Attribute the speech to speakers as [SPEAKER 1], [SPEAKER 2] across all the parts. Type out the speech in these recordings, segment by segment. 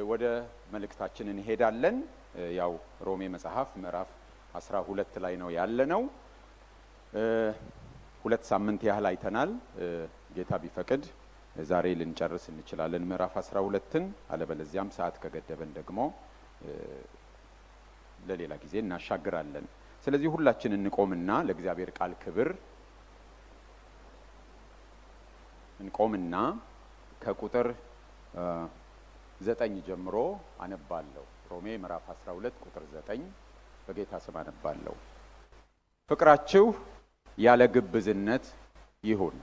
[SPEAKER 1] ወደ መልእክታችን እንሄዳለን። ያው ሮሜ መጽሐፍ ምዕራፍ 12 ላይ ነው ያለነው። ሁለት ሳምንት ያህል አይተናል። ጌታ ቢፈቅድ ዛሬ ልንጨርስ እንችላለን ምዕራፍ 12ን። አለበለዚያም ሰዓት ከገደበን ደግሞ ለሌላ ጊዜ እናሻግራለን። ስለዚህ ሁላችን እንቆምና ለእግዚአብሔር ቃል ክብር እንቆምና ከቁጥር 9 ጀምሮ አነባለሁ። ሮሜ ምዕራፍ 12 ቁጥር 9 በጌታ ስም አነባለሁ። ፍቅራችሁ ያለ ግብዝነት ይሁን፣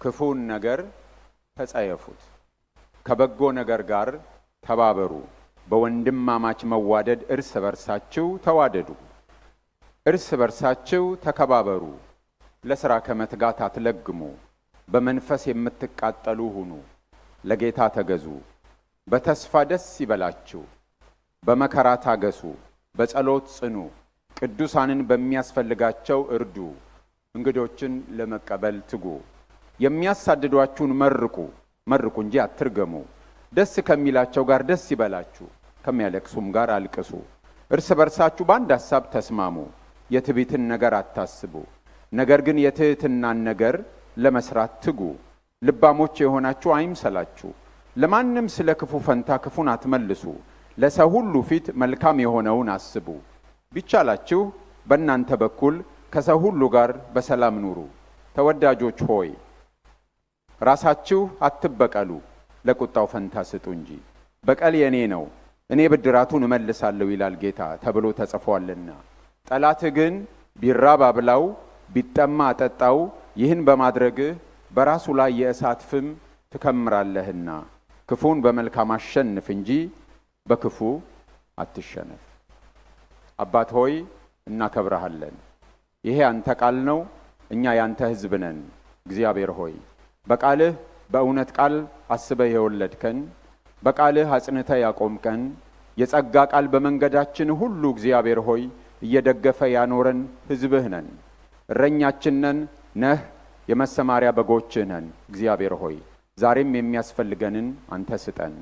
[SPEAKER 1] ክፉን ነገር ተጸየፉት፣ ከበጎ ነገር ጋር ተባበሩ፣ በወንድማማች መዋደድ እርስ በርሳችሁ ተዋደዱ፣ እርስ በርሳችሁ ተከባበሩ፣ ለሥራ ከመትጋት አትለግሙ፣ በመንፈስ የምትቃጠሉ ሁኑ፣ ለጌታ ተገዙ፣ በተስፋ ደስ ይበላችሁ፣ በመከራ ታገሱ፣ በጸሎት ጽኑ፣ ቅዱሳንን በሚያስፈልጋቸው እርዱ፣ እንግዶችን ለመቀበል ትጉ፣ የሚያሳድዷችሁን መርቁ እንጂ አትርገሙ፣ ደስ ከሚላቸው ጋር ደስ ይበላችሁ፣ ከሚያለቅሱም ጋር አልቅሱ፣ እርስ በርሳችሁ በአንድ ሐሳብ ተስማሙ፣ የትዕቢትን ነገር አታስቡ፣ ነገር ግን የትሕትናን ነገር ለመስራት ትጉ፣ ልባሞች የሆናችሁ አይምሰላችሁ፣ ለማንም ስለ ክፉ ፈንታ ክፉን አትመልሱ፣ ለሰው ሁሉ ፊት መልካም የሆነውን አስቡ፣ ቢቻላችሁ በእናንተ በኩል ከሰው ሁሉ ጋር በሰላም ኑሩ። ተወዳጆች ሆይ ራሳችሁ አትበቀሉ፣ ለቁጣው ፈንታ ስጡ እንጂ፣ በቀል የኔ ነው፣ እኔ ብድራቱን እመልሳለሁ ይላል ጌታ ተብሎ ተጽፏልና። ጠላትህ ግን ቢራብ አብላው፣ ቢጠማ አጠጣው፣ ይህን በማድረግህ በራሱ ላይ የእሳት ፍም ትከምራለህና። ክፉን በመልካም አሸንፍ እንጂ በክፉ አትሸነፍ። አባት ሆይ እናከብረሃለን። ይሄ አንተ ቃል ነው፣ እኛ ያንተ ሕዝብ ነን። እግዚአብሔር ሆይ በቃልህ በእውነት ቃል አስበህ የወለድከን፣ በቃልህ አጽንተህ ያቆምከን፣ የጸጋ ቃል በመንገዳችን ሁሉ እግዚአብሔር ሆይ እየደገፈ ያኖረን ሕዝብህ ነን። እረኛችን ነህ፣ የመሰማሪያ በጎችህ ነን። እግዚአብሔር ሆይ ዛሬም የሚያስፈልገንን አንተ ስጠን።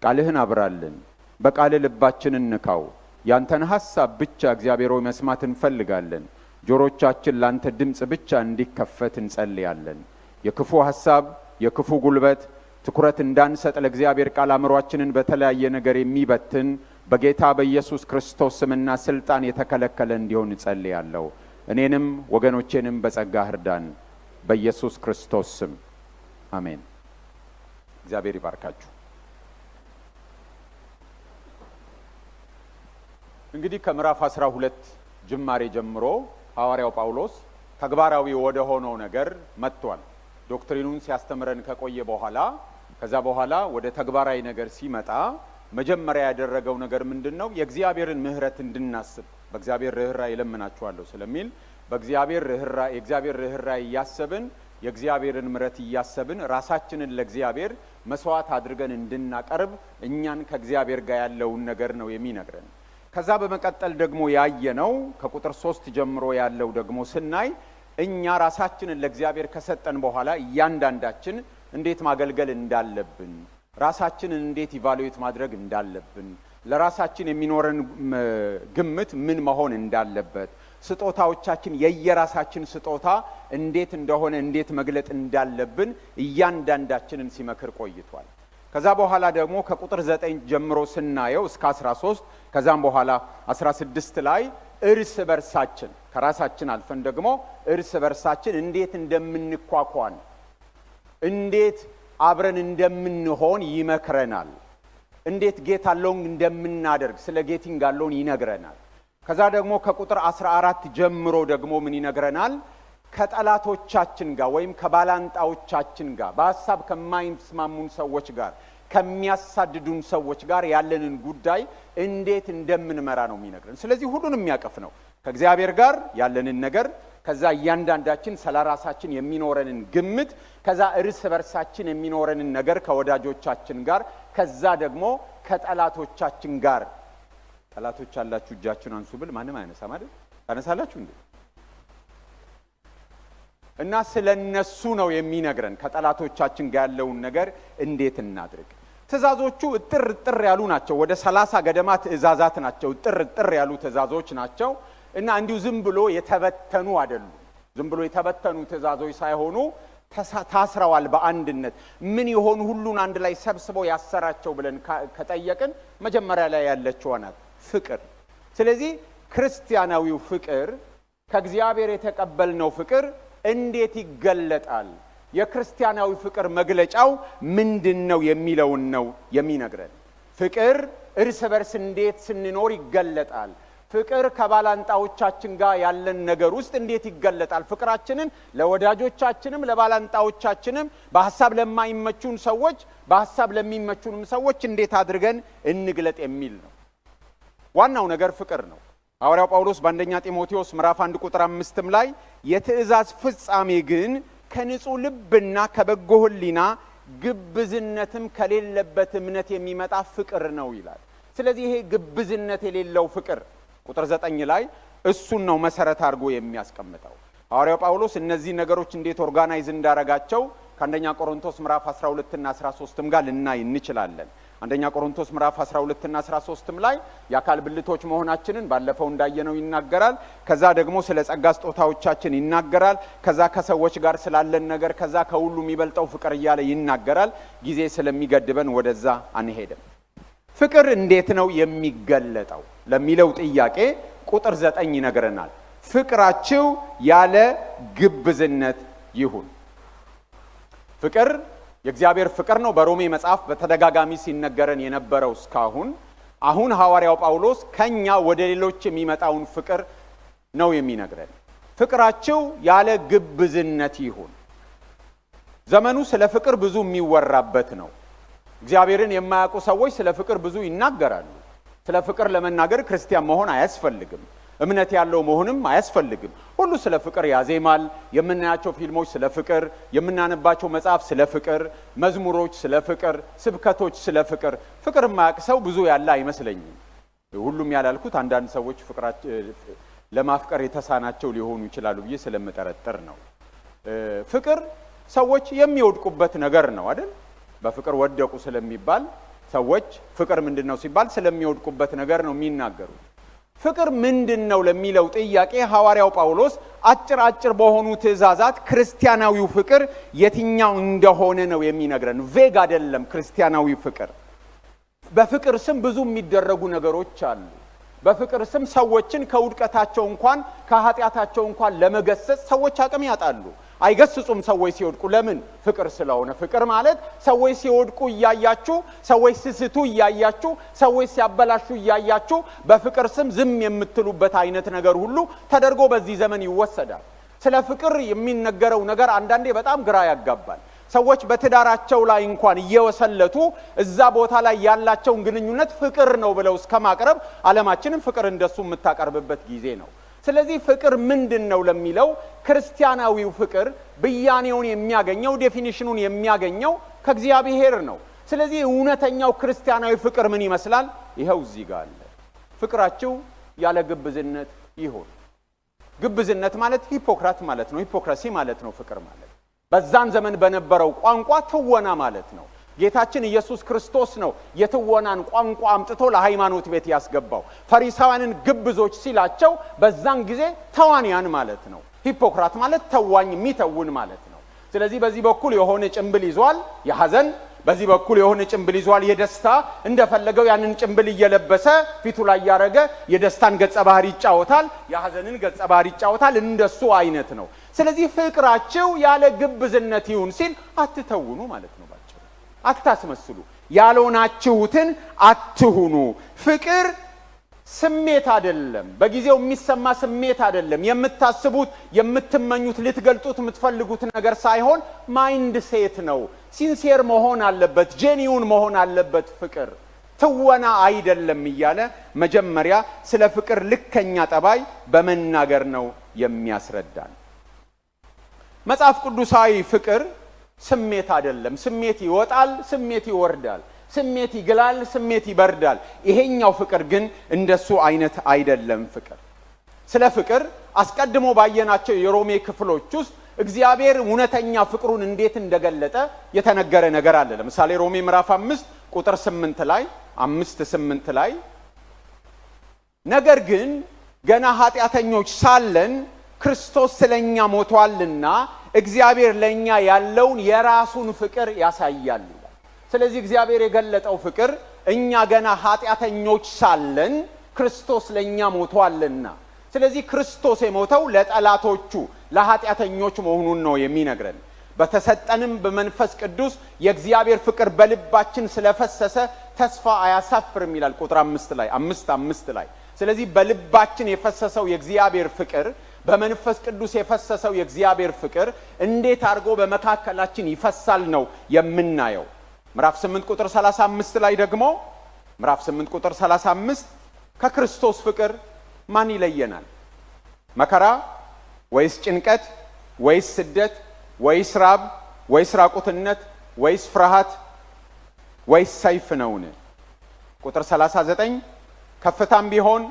[SPEAKER 1] ቃልህን አብራልን፣ በቃልህ ልባችንን ንካው። ያንተን ሐሳብ ብቻ እግዚአብሔር ሆይ መስማት እንፈልጋለን። ጆሮቻችን ላንተ ድምፅ ብቻ እንዲከፈት እንጸልያለን። የክፉ ሐሳብ፣ የክፉ ጉልበት ትኩረት እንዳንሰጥ ለእግዚአብሔር ቃል አእምሯችንን በተለያየ ነገር የሚበትን በጌታ በኢየሱስ ክርስቶስ ስምና ስልጣን የተከለከለ እንዲሆን እጸልያለሁ። እኔንም ወገኖቼንም በጸጋህ እርዳን፣ በኢየሱስ ክርስቶስ ስም አሜን። እግዚአብሔር ይባርካችሁ። እንግዲህ ከምዕራፍ 12 ጅማሬ ጀምሮ ሐዋርያው ጳውሎስ ተግባራዊ ወደ ሆነው ነገር መጥቷል። ዶክትሪኑን ሲያስተምረን ከቆየ በኋላ ከዛ በኋላ ወደ ተግባራዊ ነገር ሲመጣ መጀመሪያ ያደረገው ነገር ምንድነው? የእግዚአብሔርን ምሕረት እንድናስብ በእግዚአብሔር ርኅራኄ እለምናችኋለሁ ስለሚል የእግዚአብሔር ርኅራኄ እያሰብን የእግዚአብሔርን ምሕረት እያሰብን ራሳችንን ለእግዚአብሔር መስዋዕት አድርገን እንድናቀርብ እኛን ከእግዚአብሔር ጋር ያለውን ነገር ነው የሚነግረን። ከዛ በመቀጠል ደግሞ ያየነው ከቁጥር 3 ጀምሮ ያለው ደግሞ ስናይ እኛ ራሳችንን ለእግዚአብሔር ከሰጠን በኋላ እያንዳንዳችን እንዴት ማገልገል እንዳለብን፣ ራሳችንን እንዴት ኢቫሉዌት ማድረግ እንዳለብን፣ ለራሳችን የሚኖረን ግምት ምን መሆን እንዳለበት፣ ስጦታዎቻችን የየራሳችን ስጦታ እንዴት እንደሆነ እንዴት መግለጥ እንዳለብን እያንዳንዳችንን ሲመክር ቆይቷል። ከዛ በኋላ ደግሞ ከቁጥር 9 ጀምሮ ስናየው እስከ 13 ከዛም በኋላ 16 ላይ እርስ በርሳችን ከራሳችን አልፈን ደግሞ እርስ በርሳችን እንዴት እንደምንኳኳን እንዴት አብረን እንደምንሆን ይመክረናል። እንዴት ጌት አሎንግ እንደምናደርግ ስለ ጌቲንግ አሎን ይነግረናል። ከዛ ደግሞ ከቁጥር 14 ጀምሮ ደግሞ ምን ይነግረናል? ከጠላቶቻችን ጋር ወይም ከባላንጣዎቻችን ጋር በሐሳብ ከማይስማሙን ሰዎች ጋር ከሚያሳድዱን ሰዎች ጋር ያለንን ጉዳይ እንዴት እንደምንመራ ነው የሚነግረን። ስለዚህ ሁሉንም የሚያቀፍ ነው። ከእግዚአብሔር ጋር ያለንን ነገር፣ ከዛ እያንዳንዳችን ስለራሳችን የሚኖረንን ግምት፣ ከዛ እርስ በርሳችን የሚኖረንን ነገር ከወዳጆቻችን ጋር፣ ከዛ ደግሞ ከጠላቶቻችን ጋር። ጠላቶች አላችሁ እጃችሁን አንሱ ብል ማንም አይነሳም አይደል? ታነሳላችሁ እንዴ? እና ስለነሱ ነው የሚነግረን። ከጠላቶቻችን ጋር ያለውን ነገር እንዴት እናድርግ። ትእዛዞቹ እጥር ያሉ ናቸው። ወደ 30 ገደማ ትእዛዛት ናቸው። እጥር ያሉ ትእዛዞች ናቸው እና እንዲሁ ዝም ብሎ የተበተኑ አይደሉም። ዝም ብሎ የተበተኑ ትእዛዞች ሳይሆኑ ታስረዋል በአንድነት። ምን ይሆን ሁሉን አንድ ላይ ሰብስበው ያሰራቸው ብለን ከጠየቅን መጀመሪያ ላይ ያለችው ናት ፍቅር። ስለዚህ ክርስቲያናዊው ፍቅር ከእግዚአብሔር የተቀበልነው ፍቅር እንዴት ይገለጣል? የክርስቲያናዊ ፍቅር መግለጫው ምንድነው የሚለውን ነው የሚነግረን። ፍቅር እርስ በርስ እንዴት ስንኖር ይገለጣል? ፍቅር ከባላንጣዎቻችን ጋር ያለን ነገር ውስጥ እንዴት ይገለጣል? ፍቅራችንን ለወዳጆቻችንም ለባላንጣዎቻችንም በሐሳብ ለማይመቹን ሰዎች በሐሳብ ለሚመቹንም ሰዎች እንዴት አድርገን እንግለጥ የሚል ነው። ዋናው ነገር ፍቅር ነው። ሐዋርያው ጳውሎስ በአንደኛ ጢሞቴዎስ ምዕራፍ 1 ቁጥር 5 ላይ የትእዛዝ ፍጻሜ ግን ከንጹህ ልብና ከበጎ ሕሊና ግብዝነትም ከሌለበት እምነት የሚመጣ ፍቅር ነው ይላል። ስለዚህ ይሄ ግብዝነት የሌለው ፍቅር ቁጥር 9 ላይ እሱን ነው መሰረት አድርጎ የሚያስቀምጠው። ሐዋርያው ጳውሎስ እነዚህ ነገሮች እንዴት ኦርጋናይዝ እንዳረጋቸው ከአንደኛ ቆሮንቶስ ምዕራፍ 12 እና 13 ጋር ልናይ እንችላለን። አንደኛ ቆሮንቶስ ምዕራፍ 12 እና 13 ላይ የአካል ብልቶች መሆናችንን ባለፈው እንዳየነው ይናገራል። ከዛ ደግሞ ስለ ጸጋ ስጦታዎቻችን ይናገራል። ከዛ ከሰዎች ጋር ስላለን ነገር፣ ከዛ ከሁሉ የሚበልጠው ፍቅር እያለ ይናገራል። ጊዜ ስለሚገድበን ወደዛ አንሄድም። ፍቅር እንዴት ነው የሚገለጠው ለሚለው ጥያቄ ቁጥር 9 ይነግረናል። ፍቅራችሁ ያለ ግብዝነት ይሁን። ፍቅር የእግዚአብሔር ፍቅር ነው። በሮሜ መጽሐፍ በተደጋጋሚ ሲነገረን የነበረው እስካሁን። አሁን ሐዋርያው ጳውሎስ ከኛ ወደ ሌሎች የሚመጣውን ፍቅር ነው የሚነግረን። ፍቅራችሁ ያለ ግብዝነት ይሁን። ዘመኑ ስለ ፍቅር ብዙ የሚወራበት ነው። እግዚአብሔርን የማያውቁ ሰዎች ስለ ፍቅር ብዙ ይናገራሉ። ስለ ፍቅር ለመናገር ክርስቲያን መሆን አያስፈልግም። እምነት ያለው መሆንም አያስፈልግም። ሁሉ ስለ ፍቅር ያዜማል። የምናያቸው ፊልሞች ስለ ፍቅር፣ የምናነባቸው መጽሐፍ ስለ ፍቅር፣ መዝሙሮች ስለ ፍቅር፣ ስብከቶች ስለ ፍቅር። ፍቅር የማያውቅ ሰው ብዙ ያለ አይመስለኝም። ሁሉም ያላልኩት አንዳንድ ሰዎች ለማፍቀር የተሳናቸው ሊሆኑ ይችላሉ ብዬ ስለምጠረጥር ነው። ፍቅር ሰዎች የሚወድቁበት ነገር ነው አይደል? በፍቅር ወደቁ ስለሚባል ሰዎች ፍቅር ምንድነው ሲባል ስለሚወድቁበት ነገር ነው የሚናገሩት። ፍቅር ምንድነው ለሚለው ጥያቄ ሐዋርያው ጳውሎስ አጭር በሆኑ ትእዛዛት ክርስቲያናዊው ፍቅር የትኛው እንደሆነ ነው የሚነግረን። ቬግ አይደለም ክርስቲያናዊው ፍቅር። በፍቅር ስም ብዙ የሚደረጉ ነገሮች አሉ። በፍቅር ስም ሰዎችን ከውድቀታቸው እንኳን ከኃጢአታቸው እንኳን ለመገሰጽ ሰዎች አቅም ያጣሉ። አይገስጹም ሰዎች ሲወድቁ። ለምን? ፍቅር ስለሆነ። ፍቅር ማለት ሰዎች ሲወድቁ እያያችሁ፣ ሰዎች ሲስቱ እያያችሁ፣ ሰዎች ሲያበላሹ እያያችሁ በፍቅር ስም ዝም የምትሉበት አይነት ነገር ሁሉ ተደርጎ በዚህ ዘመን ይወሰዳል። ስለ ፍቅር የሚነገረው ነገር አንዳንዴ በጣም ግራ ያጋባል። ሰዎች በትዳራቸው ላይ እንኳን እየወሰለቱ እዛ ቦታ ላይ ያላቸውን ግንኙነት ፍቅር ነው ብለው እስከማቅረብ ዓለማችንን ፍቅር እንደሱ የምታቀርብበት ጊዜ ነው። ስለዚህ ፍቅር ምንድነው ለሚለው ክርስቲያናዊው ፍቅር ብያኔውን የሚያገኘው ዴፊኒሽኑን የሚያገኘው ከእግዚአብሔር ነው። ስለዚህ እውነተኛው ክርስቲያናዊ ፍቅር ምን ይመስላል? ይሄው እዚህ ጋር አለ። ፍቅራችሁ ያለ ግብዝነት ይሁን። ግብዝነት ማለት ሂፖክራት ማለት ነው። ሂፖክራሲ ማለት ነው ፍቅር ማለት። በዛን ዘመን በነበረው ቋንቋ ትወና ማለት ነው። ጌታችን ኢየሱስ ክርስቶስ ነው የትወናን ቋንቋ አምጥቶ ለሃይማኖት ቤት ያስገባው። ፈሪሳውያንን ግብዞች ሲላቸው በዛን ጊዜ ተዋንያን ማለት ነው። ሂፖክራት ማለት ተዋኝ የሚተውን ማለት ነው። ስለዚህ በዚህ በኩል የሆነ ጭንብል ይዟል የሐዘን፣ በዚህ በኩል የሆነ ጭንብል ይዟል የደስታ። እንደፈለገው ያንን ጭንብል እየለበሰ ፊቱ ላይ ያረገ የደስታን ገጸ ባህሪ ይጫወታል፣ የሐዘንን ገጸ ባህሪ ይጫወታል። እንደሱ አይነት ነው። ስለዚህ ፍቅራችሁ ያለ ግብዝነት ይሁን ሲል አትተውኑ ማለት ነው። አታስመስሉ፣ ያልሆናችሁትን አትሁኑ። ፍቅር ስሜት አይደለም፣ በጊዜው የሚሰማ ስሜት አይደለም። የምታስቡት የምትመኙት ልትገልጡት የምትፈልጉት ነገር ሳይሆን ማይንድ ሴት ነው። ሲንሲየር መሆን አለበት፣ ጄኒውን መሆን አለበት። ፍቅር ትወና አይደለም እያለ መጀመሪያ ስለ ፍቅር ልከኛ ጠባይ በመናገር ነው የሚያስረዳን። መጽሐፍ ቅዱሳዊ ፍቅር ስሜት አይደለም። ስሜት ይወጣል፣ ስሜት ይወርዳል፣ ስሜት ይግላል፣ ስሜት ይበርዳል። ይሄኛው ፍቅር ግን እንደሱ አይነት አይደለም። ፍቅር ስለ ፍቅር አስቀድሞ ባየናቸው የሮሜ ክፍሎች ውስጥ እግዚአብሔር እውነተኛ ፍቅሩን እንዴት እንደገለጠ የተነገረ ነገር አለ። ለምሳሌ ሮሜ ምዕራፍ 5 ቁጥር 8 ላይ 5:8 ላይ ነገር ግን ገና ኃጢአተኞች ሳለን ክርስቶስ ስለኛ ሞቷልና እግዚአብሔር ለኛ ያለውን የራሱን ፍቅር ያሳያል ይላል። ስለዚህ እግዚአብሔር የገለጠው ፍቅር እኛ ገና ኃጢአተኞች ሳለን ክርስቶስ ለኛ ሞቷልና፣ ስለዚህ ክርስቶስ የሞተው ለጠላቶቹ ለኃጢአተኞች መሆኑን ነው የሚነግረን። በተሰጠንም በመንፈስ ቅዱስ የእግዚአብሔር ፍቅር በልባችን ስለፈሰሰ ተስፋ አያሳፍርም ይላል ቁጥር 5 ላይ። ስለዚህ በልባችን የፈሰሰው የእግዚአብሔር ፍቅር፣ በመንፈስ ቅዱስ የፈሰሰው የእግዚአብሔር ፍቅር እንዴት አድርጎ በመካከላችን ይፈሳል ነው የምናየው። ምዕራፍ 8 ቁጥር 35 ላይ ደግሞ ምዕራፍ 8 ቁጥር 35 ከክርስቶስ ፍቅር ማን ይለየናል? መከራ ወይስ ጭንቀት ወይስ ስደት ወይስ ራብ ወይስ ራቁትነት ወይስ ፍርሃት ወይስ ሰይፍ ነውን? ቁጥር 39 ከፍታም ቢሆን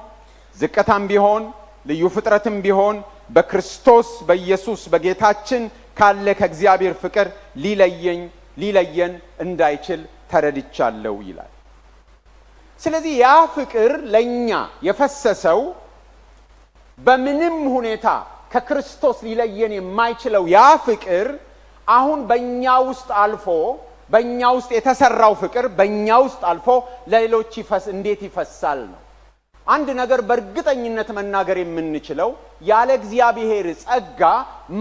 [SPEAKER 1] ዝቅታም ቢሆን ልዩ ፍጥረትም ቢሆን በክርስቶስ በኢየሱስ በጌታችን ካለ ከእግዚአብሔር ፍቅር ሊለየን እንዳይችል ተረድቻለሁ ይላል። ስለዚህ ያ ፍቅር ለኛ የፈሰሰው በምንም ሁኔታ ከክርስቶስ ሊለየን የማይችለው ያ ፍቅር አሁን በእኛ ውስጥ አልፎ በእኛ ውስጥ የተሰራው ፍቅር በእኛ ውስጥ አልፎ ለሌሎች እንዴት ይፈሳል ነው። አንድ ነገር በእርግጠኝነት መናገር የምንችለው ያለ እግዚአብሔር ጸጋ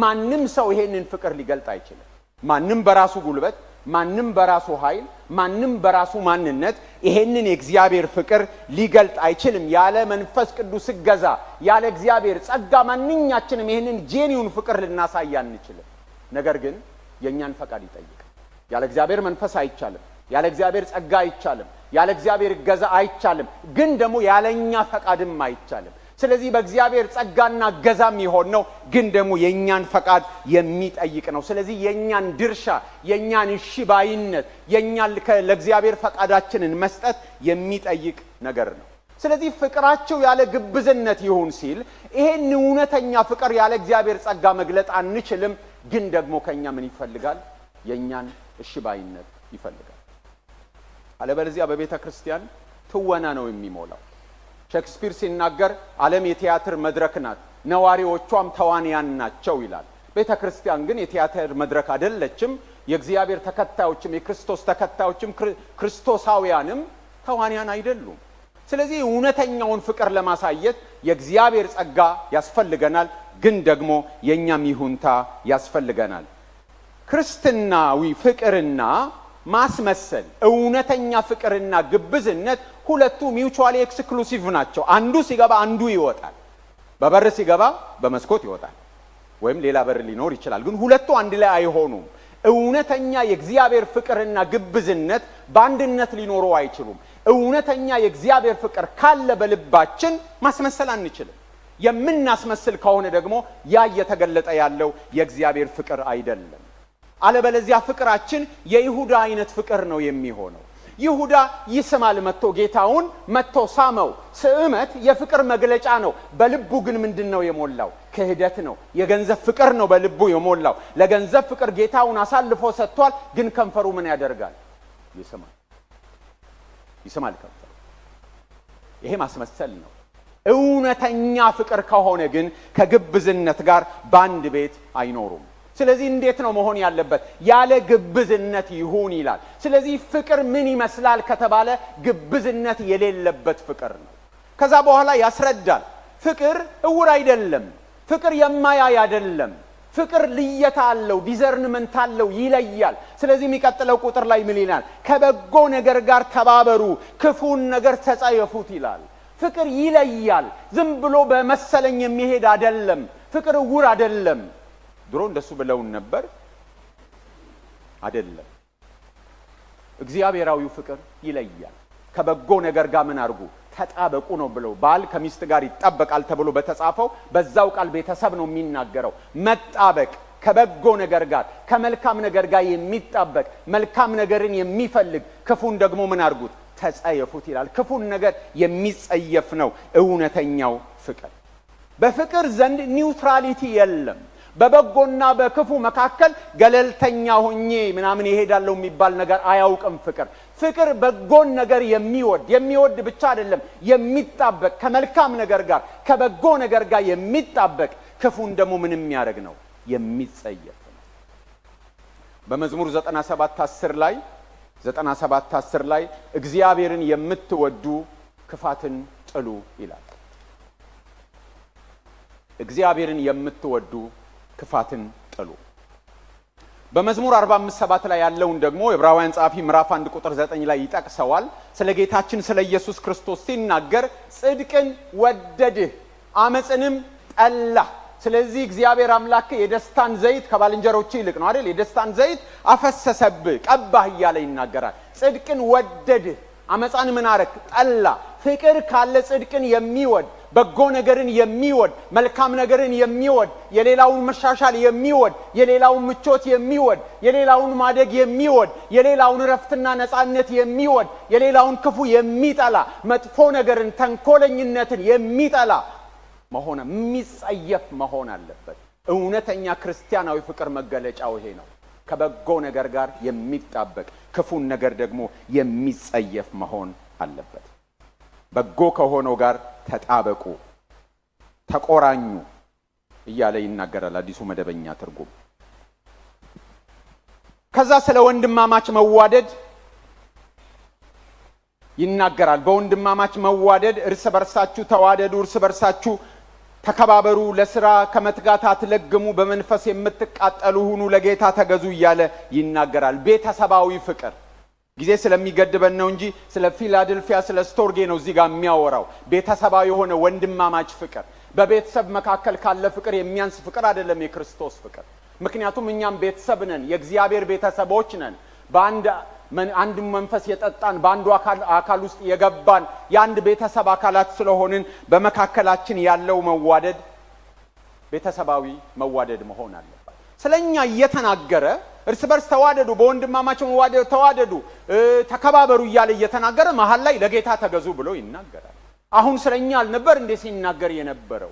[SPEAKER 1] ማንም ሰው ይሄንን ፍቅር ሊገልጥ አይችልም። ማንም በራሱ ጉልበት፣ ማንም በራሱ ኃይል፣ ማንም በራሱ ማንነት ይሄንን የእግዚአብሔር ፍቅር ሊገልጥ አይችልም። ያለ መንፈስ ቅዱስ እገዛ፣ ያለ እግዚአብሔር ጸጋ ማንኛችንም ይሄንን ጄኒውን ፍቅር ልናሳይ አንችልም። ነገር ግን የኛን ፈቃድ ይጠይቃል። ያለ እግዚአብሔር መንፈስ አይቻልም። ያለ እግዚአብሔር ጸጋ አይቻልም። ያለ እግዚአብሔር እገዛ አይቻልም። ግን ደግሞ ያለኛ ፈቃድም አይቻልም። ስለዚህ በእግዚአብሔር ጸጋና እገዛም ይሆን ነው፣ ግን ደግሞ የኛን ፈቃድ የሚጠይቅ ነው። ስለዚህ የኛን ድርሻ፣ የኛን እሺ ባይነት፣ የኛን ለእግዚአብሔር ፈቃዳችንን መስጠት የሚጠይቅ ነገር ነው። ስለዚህ ፍቅራቸው ያለ ግብዝነት ይሁን ሲል ይሄን እውነተኛ ፍቅር ያለ እግዚአብሔር ጸጋ መግለጥ አንችልም። ግን ደግሞ ከኛ ምን ይፈልጋል? የኛን እሺ ባይነት ይፈልጋል። አለበለዚያ በቤተ ክርስቲያን ትወና ነው የሚሞላው። ሼክስፒር ሲናገር ዓለም የቲያትር መድረክ ናት፣ ነዋሪዎቿም ተዋንያን ናቸው ይላል። ቤተ ክርስቲያን ግን የቲያትር መድረክ አይደለችም። የእግዚአብሔር ተከታዮችም የክርስቶስ ተከታዮችም ክርስቶሳውያንም ተዋንያን አይደሉም። ስለዚህ እውነተኛውን ፍቅር ለማሳየት የእግዚአብሔር ጸጋ ያስፈልገናል፣ ግን ደግሞ የኛም ይሁንታ ያስፈልገናል። ክርስትናዊ ፍቅርና ማስመሰል፣ እውነተኛ ፍቅርና ግብዝነት ሁለቱ ሚውቹዋሊ ኤክስክሉሲቭ ናቸው። አንዱ ሲገባ አንዱ ይወጣል። በበር ሲገባ በመስኮት ይወጣል፣ ወይም ሌላ በር ሊኖር ይችላል። ግን ሁለቱ አንድ ላይ አይሆኑም። እውነተኛ የእግዚአብሔር ፍቅርና ግብዝነት በአንድነት ሊኖሩ አይችሉም። እውነተኛ የእግዚአብሔር ፍቅር ካለ በልባችን ማስመሰል አንችልም። የምናስመስል ከሆነ ደግሞ ያ እየተገለጠ ያለው የእግዚአብሔር ፍቅር አይደለም። አለበለዚያ ፍቅራችን የይሁዳ አይነት ፍቅር ነው የሚሆነው። ይሁዳ ይስማል፣ መጥቶ ጌታውን መጥቶ ሳመው። ስዕመት የፍቅር መግለጫ ነው። በልቡ ግን ምንድነው የሞላው? ክህደት ነው። የገንዘብ ፍቅር ነው በልቡ የሞላው። ለገንዘብ ፍቅር ጌታውን አሳልፎ ሰጥቷል። ግን ከንፈሩ ምን ያደርጋል? ይስማል ከንፈሩ። ይሄ ማስመሰል ነው። እውነተኛ ፍቅር ከሆነ ግን ከግብዝነት ጋር በአንድ ቤት አይኖሩም። ስለዚህ እንዴት ነው መሆን ያለበት? ያለ ግብዝነት ይሁን ይላል። ስለዚህ ፍቅር ምን ይመስላል ከተባለ ግብዝነት የሌለበት ፍቅር ነው። ከዛ በኋላ ያስረዳል። ፍቅር እውር አይደለም። ፍቅር የማያይ አይደለም። ፍቅር ልየታ አለው፣ ዲዘርንመንት አለው፣ ይለያል። ስለዚህ የሚቀጥለው ቁጥር ላይ ምን ይላል? ከበጎ ነገር ጋር ተባበሩ፣ ክፉን ነገር ተጸየፉት ይላል። ፍቅር ይለያል። ዝም ብሎ በመሰለኝ የሚሄድ አይደለም። ፍቅር እውር አይደለም። ድሮ እንደሱ ብለውን ነበር አይደለም። እግዚአብሔራዊው ፍቅር ይለያል። ከበጎ ነገር ጋር ምን አድርጉ? ተጣበቁ ነው ብለው። ባል ከሚስት ጋር ይጣበቃል ተብሎ በተጻፈው በዛው ቃል ቤተሰብ ነው የሚናገረው። መጣበቅ ከበጎ ነገር ጋር ከመልካም ነገር ጋር የሚጣበቅ መልካም ነገርን የሚፈልግ ክፉን ደግሞ ምን አድርጉት? ተጸየፉት ይላል። ክፉን ነገር የሚጸየፍ ነው እውነተኛው ፍቅር። በፍቅር ዘንድ ኒውትራሊቲ የለም። በበጎና በክፉ መካከል ገለልተኛ ሆኜ ምናምን ይሄዳለው የሚባል ነገር አያውቅም ፍቅር። ፍቅር በጎን ነገር የሚወድ ብቻ አይደለም፣ የሚጣበቅ ከመልካም ነገር ጋር ከበጎ ነገር ጋር የሚጣበቅ ክፉን ደግሞ ምን የሚያደርግ ነው? የሚጸየፍ ነው። በመዝሙር 97:10 ላይ እግዚአብሔርን የምትወዱ ክፋትን ጥሉ ይላል። እግዚአብሔርን የምትወዱ ክፋትን ጥሉ። በመዝሙር 45:7 ላይ ያለውን ደግሞ ዕብራውያን ጸሐፊ ምዕራፍ 1 ቁጥር 9 ላይ ይጠቅሰዋል። ስለ ጌታችን ስለ ኢየሱስ ክርስቶስ ሲናገር ጽድቅን ወደድህ አመጽንም ጠላህ፣ ስለዚህ እግዚአብሔር አምላክ የደስታን ዘይት ከባልንጀሮች ይልቅ ነው አይደል? የደስታን ዘይት አፈሰሰብህ ቀባህ እያለ ይናገራል። ጽድቅን ወደድህ አመጻን ምን አረክ? ጠላ። ፍቅር ካለ ጽድቅን የሚወድ በጎ ነገርን የሚወድ መልካም ነገርን የሚወድ የሌላውን መሻሻል የሚወድ የሌላውን ምቾት የሚወድ የሌላውን ማደግ የሚወድ የሌላውን ረፍትና ነፃነት የሚወድ የሌላውን ክፉ የሚጠላ መጥፎ ነገርን ተንኮለኝነትን የሚጠላ መሆን የሚጸየፍ መሆን አለበት። እውነተኛ ክርስቲያናዊ ፍቅር መገለጫው ይሄ ነው። ከበጎ ነገር ጋር የሚጣበቅ ክፉን ነገር ደግሞ የሚጸየፍ መሆን አለበት። በጎ ከሆነው ጋር ተጣበቁ፣ ተቆራኙ እያለ ይናገራል አዲሱ መደበኛ ትርጉም። ከዛ ስለ ወንድማማች መዋደድ ይናገራል። በወንድማማች መዋደድ እርስ በርሳችሁ ተዋደዱ፣ እርስ በርሳችሁ ተከባበሩ፣ ለሥራ ከመትጋት አትለግሙ፣ በመንፈስ የምትቃጠሉ ሁኑ፣ ለጌታ ተገዙ እያለ ይናገራል። ቤተሰባዊ ፍቅር ጊዜ ስለሚገድበን ነው እንጂ ስለ ፊላደልፊያ ስለ ስቶርጌ ነው እዚህ ጋር የሚያወራው። ቤተሰባዊ የሆነ ወንድማማች ፍቅር፣ በቤተሰብ መካከል ካለ ፍቅር የሚያንስ ፍቅር አይደለም የክርስቶስ ፍቅር። ምክንያቱም እኛም ቤተሰብ ነን፣ የእግዚአብሔር ቤተሰቦች ነን። አንድ መንፈስ የጠጣን በአንዱ አካል ውስጥ የገባን የአንድ ቤተሰብ አካላት ስለሆንን በመካከላችን ያለው መዋደድ ቤተሰባዊ መዋደድ መሆን አለበት። ስለኛ እየተናገረ እርስ በርስ ተዋደዱ፣ በወንድማማች መዋደድ ተዋደዱ፣ ተከባበሩ እያለ እየተናገረ መሃል ላይ ለጌታ ተገዙ ብሎ ይናገራል። አሁን ስለኛ አልነበር እንዴ ሲናገር የነበረው?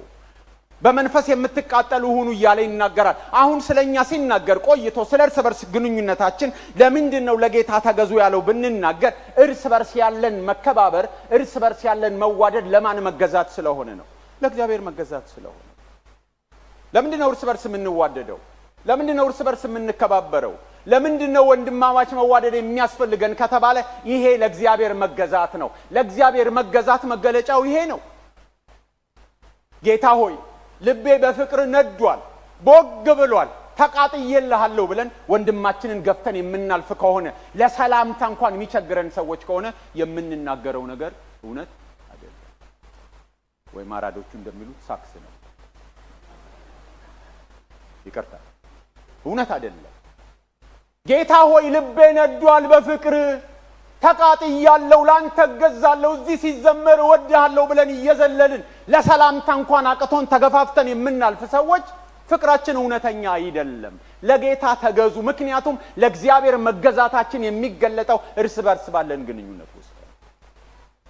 [SPEAKER 1] በመንፈስ የምትቃጠሉ ሁኑ እያለ ይናገራል። አሁን ስለኛ ሲናገር ቆይቶ ስለ እርስ በርስ ግንኙነታችን ለምንድን ነው ለጌታ ተገዙ ያለው ብንናገር፣ እርስ በርስ ያለን መከባበር፣ እርስ በርስ ያለን መዋደድ ለማን መገዛት ስለሆነ ነው? ለእግዚአብሔር መገዛት ስለሆነ። ለምንድን ነው እርስ በርስ የምንዋደደው? ለምንድን ነው እርስ በርስ የምንከባበረው? ለምንድን ነው ወንድማማች መዋደድ የሚያስፈልገን ከተባለ ይሄ ለእግዚአብሔር መገዛት ነው። ለእግዚአብሔር መገዛት መገለጫው ይሄ ነው። ጌታ ሆይ ልቤ በፍቅር ነዷል፣ ቦግ ብሏል፣ ተቃጥዬልሃለሁ ብለን ወንድማችንን ገፍተን የምናልፍ ከሆነ ለሰላምታ እንኳን የሚቸግረን ሰዎች ከሆነ የምንናገረው ነገር እውነት አይደለም። ወይ ማራዶቹ እንደሚሉት ሳክስ ነው። ይቅርታ፣ እውነት አይደለም። ጌታ ሆይ ልቤ ነዷል በፍቅር ተቃጥያለሁ፣ ላንተ እገዛለሁ፣ እዚህ ሲዘመር እወድሃለሁ ብለን እየዘለልን ለሰላምታ እንኳን አቅቶን ተገፋፍተን የምናልፍ ሰዎች ፍቅራችን እውነተኛ አይደለም። ለጌታ ተገዙ። ምክንያቱም ለእግዚአብሔር መገዛታችን የሚገለጠው እርስ በርስ ባለን ግንኙነት ውስጥ ነው።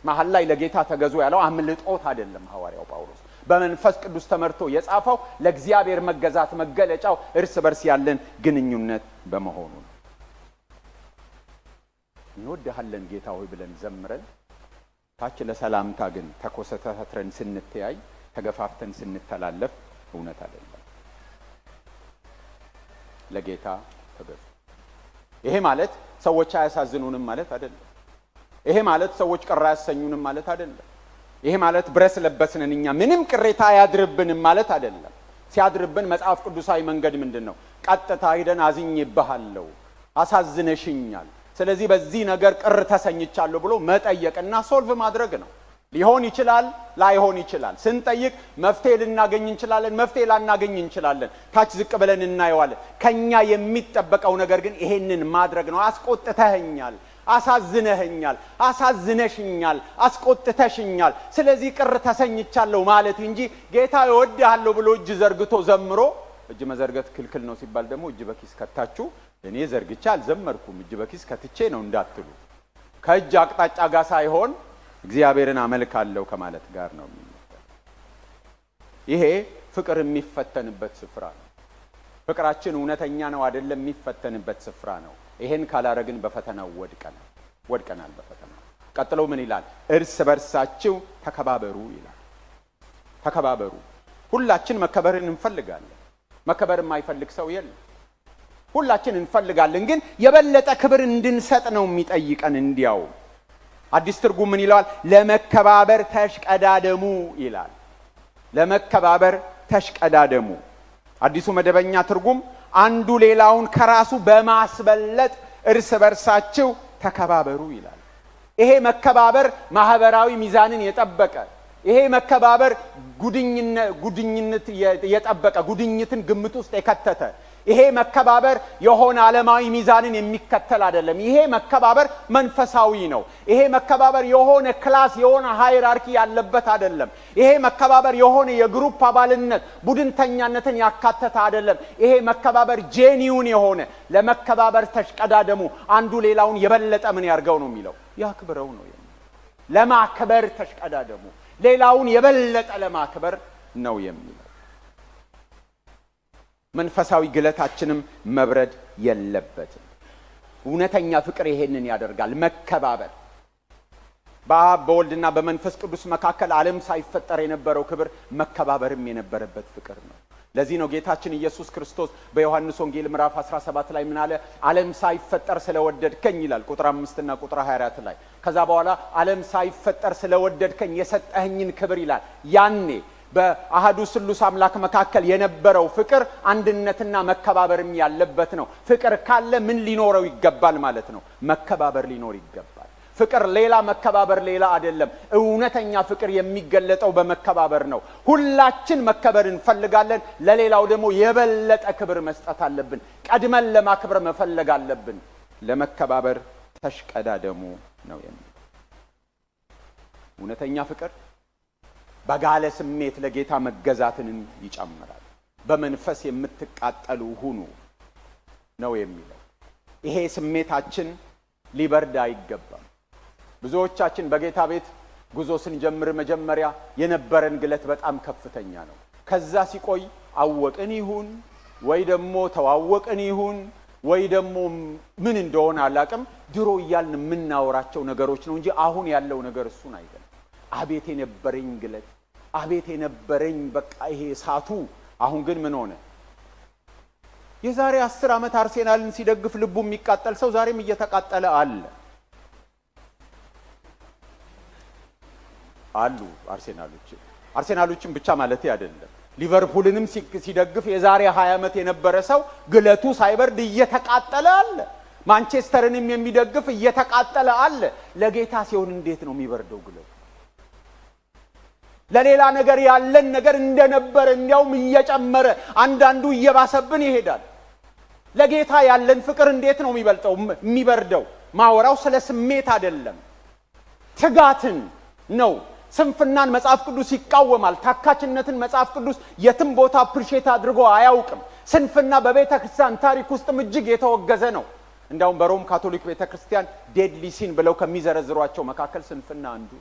[SPEAKER 1] መሀል ላይ ለጌታ ተገዙ ያለው አምልጦት አይደለም። ሐዋርያው ጳውሎስ በመንፈስ ቅዱስ ተመርቶ የጻፈው ለእግዚአብሔር መገዛት መገለጫው እርስ በርስ ያለን ግንኙነት በመሆኑ ነው። እንወድሃለን ጌታ ሆይ ብለን ዘምረን ታች ለሰላምታ ግን ተኮሰተትረን ስንተያይ ተገፋፍተን ስንተላለፍ እውነት አይደለም። ለጌታ ተገዙ። ይሄ ማለት ሰዎች አያሳዝኑንም ማለት አይደለም። ይሄ ማለት ሰዎች ቅር አያሰኙንም ማለት አይደለም። ይሄ ማለት ብረስ ለበስነን እኛ ምንም ቅሬታ አያድርብንም ማለት አይደለም። ሲያድርብን መጽሐፍ ቅዱሳዊ መንገድ ምንድነው? ቀጥታ ሄደን አዝኜብሃለሁ፣ አሳዝነሽኛል፣ ስለዚህ በዚህ ነገር ቅር ተሰኝቻለሁ ብሎ መጠየቅና ሶልቭ ማድረግ ነው። ሊሆን ይችላል፣ ላይሆን ይችላል። ስንጠይቅ መፍትሄ ልናገኝ እንችላለን፣ መፍትሄ ላናገኝ እንችላለን። ታች ዝቅ ብለን እናየዋለን። ከኛ የሚጠበቀው ነገር ግን ይሄንን ማድረግ ነው። አስቆጥተኸኛል፣ አሳዝነኸኛል፣ አሳዝነሽኛል፣ አስቆጥተሽኛል፣ ስለዚህ ቅር ተሰኝቻለሁ ማለት እንጂ ጌታ እወድሃለሁ ብሎ እጅ ዘርግቶ ዘምሮ እጅ መዘርገት ክልክል ነው ሲባል ደግሞ እጅ በኪስ ከታችሁ እኔ ዘርግቻ አልዘመርኩም እጅ በኪስ ከትቼ ነው እንዳትሉ፣ ከእጅ አቅጣጫ ጋር ሳይሆን እግዚአብሔርን አመልካለሁ ከማለት ጋር ነው የሚመጣው። ይሄ ፍቅር የሚፈተንበት ስፍራ ነው። ፍቅራችን እውነተኛ ነው አይደለም የሚፈተንበት ስፍራ ነው። ይሄን ካላረግን በፈተናው ወድቀናል። ወድቀናል በፈተና። ቀጥሎ ምን ይላል? እርስ በርሳችሁ ተከባበሩ ይላል። ተከባበሩ። ሁላችን መከበርን እንፈልጋለን። መከበር የማይፈልግ ሰው የለም። ሁላችን እንፈልጋለን፣ ግን የበለጠ ክብር እንድንሰጥ ነው የሚጠይቀን። እንዲያው አዲስ ትርጉም ምን ይላል? ለመከባበር ተሽቀዳደሙ ይላል። ለመከባበር ተሽቀዳደሙ። አዲሱ መደበኛ ትርጉም አንዱ ሌላውን ከራሱ በማስበለጥ እርስ በርሳችሁ ተከባበሩ ይላል። ይሄ መከባበር ማህበራዊ ሚዛንን የጠበቀ፣ ይሄ መከባበር ጉድኝነት የጠበቀ፣ ጉድኝትን ግምት ውስጥ የከተተ፣ ይሄ መከባበር የሆነ ዓለማዊ ሚዛንን የሚከተል አይደለም። ይሄ መከባበር መንፈሳዊ ነው። ይሄ መከባበር የሆነ ክላስ የሆነ ሃይራርኪ ያለበት አይደለም። ይሄ መከባበር የሆነ የግሩፕ አባልነት ቡድንተኛነትን ያካተተ አይደለም። ይሄ መከባበር ጄኒውን የሆነ ለመከባበር ተሽቀዳደሙ፣ አንዱ ሌላውን የበለጠ ምን ያርገው ነው የሚለው፣ ያክብረው ነው የሚለው። ለማክበር ተሽቀዳደሙ፣ ሌላውን የበለጠ ለማክበር ነው የሚለው። መንፈሳዊ ግለታችንም መብረድ የለበትም። እውነተኛ ፍቅር ይሄንን ያደርጋል። መከባበር በአብ በወልድና በመንፈስ ቅዱስ መካከል ዓለም ሳይፈጠር የነበረው ክብር መከባበርም የነበረበት ፍቅር ነው። ለዚህ ነው ጌታችን ኢየሱስ ክርስቶስ በዮሐንስ ወንጌል ምዕራፍ 17 ላይ ምን አለ? ዓለም ሳይፈጠር ስለወደድከኝ ይላል ቁጥር 5 እና ቁጥር 24 ላይ። ከዛ በኋላ ዓለም ሳይፈጠር ስለወደድከኝ የሰጠኸኝን ክብር ይላል። ያኔ በአሐዱ ስሉስ አምላክ መካከል የነበረው ፍቅር አንድነትና መከባበርም ያለበት ነው። ፍቅር ካለ ምን ሊኖረው ይገባል ማለት ነው? መከባበር ሊኖር ይገባል። ፍቅር ሌላ፣ መከባበር ሌላ አይደለም። እውነተኛ ፍቅር የሚገለጠው በመከባበር ነው። ሁላችን መከበር እንፈልጋለን። ለሌላው ደግሞ የበለጠ ክብር መስጠት አለብን። ቀድመን ለማክበር መፈለግ አለብን። ለመከባበር ተሽቀዳደሙ ነው የሚለው። እውነተኛ ፍቅር በጋለ ስሜት ለጌታ መገዛትን ይጨምራል። በመንፈስ የምትቃጠሉ ሁኑ ነው የሚለው። ይሄ ስሜታችን ሊበርድ አይገባም። ብዙዎቻችን በጌታ ቤት ጉዞ ስንጀምር መጀመሪያ የነበረን ግለት በጣም ከፍተኛ ነው። ከዛ ሲቆይ አወቅን ይሁን ወይ ደግሞ ተዋወቅን ይሁን ወይ ደግሞ ምን እንደሆነ አላቅም፣ ድሮ እያልን የምናወራቸው ነገሮች ነው እንጂ አሁን ያለው ነገር እሱን አይደለም። አቤት የነበረኝ ግለት፣ አቤት የነበረኝ በቃ ይሄ እሳቱ። አሁን ግን ምን ሆነ? የዛሬ 10 ዓመት አርሴናልን ሲደግፍ ልቡ የሚቃጠል ሰው ዛሬም እየተቃጠለ አሉ። አርሴናሎችን ብቻ ማለት አይደለም። ሊቨርፑልንም ሲደግፍ የዛሬ 20 ዓመት የነበረ ሰው ግለቱ ሳይበርድ እየተቃጠለ አለ። ማንቸስተርንም የሚደግፍ እየተቃጠለ አለ። ለጌታ ሲሆን እንዴት ነው የሚበርደው ግለቱ? ለሌላ ነገር ያለን ነገር እንደነበረ እንዲያውም እየጨመረ አንዳንዱ እየባሰብን ይሄዳል። ለጌታ ያለን ፍቅር እንዴት ነው የሚበርደው? ማወራው ስለ ስሜት አይደለም፣ ትጋትን ነው። ስንፍናን መጽሐፍ ቅዱስ ይቃወማል። ታካችነትን መጽሐፍ ቅዱስ የትም ቦታ አፕሪሼት አድርጎ አያውቅም። ስንፍና በቤተ ክርስቲያን ታሪክ ውስጥም እጅግ የተወገዘ ነው። እንዲያውም በሮም ካቶሊክ ቤተ ክርስቲያን ዴድሊ ሲን ብለው ከሚዘረዝሯቸው መካከል ስንፍና አንዱ።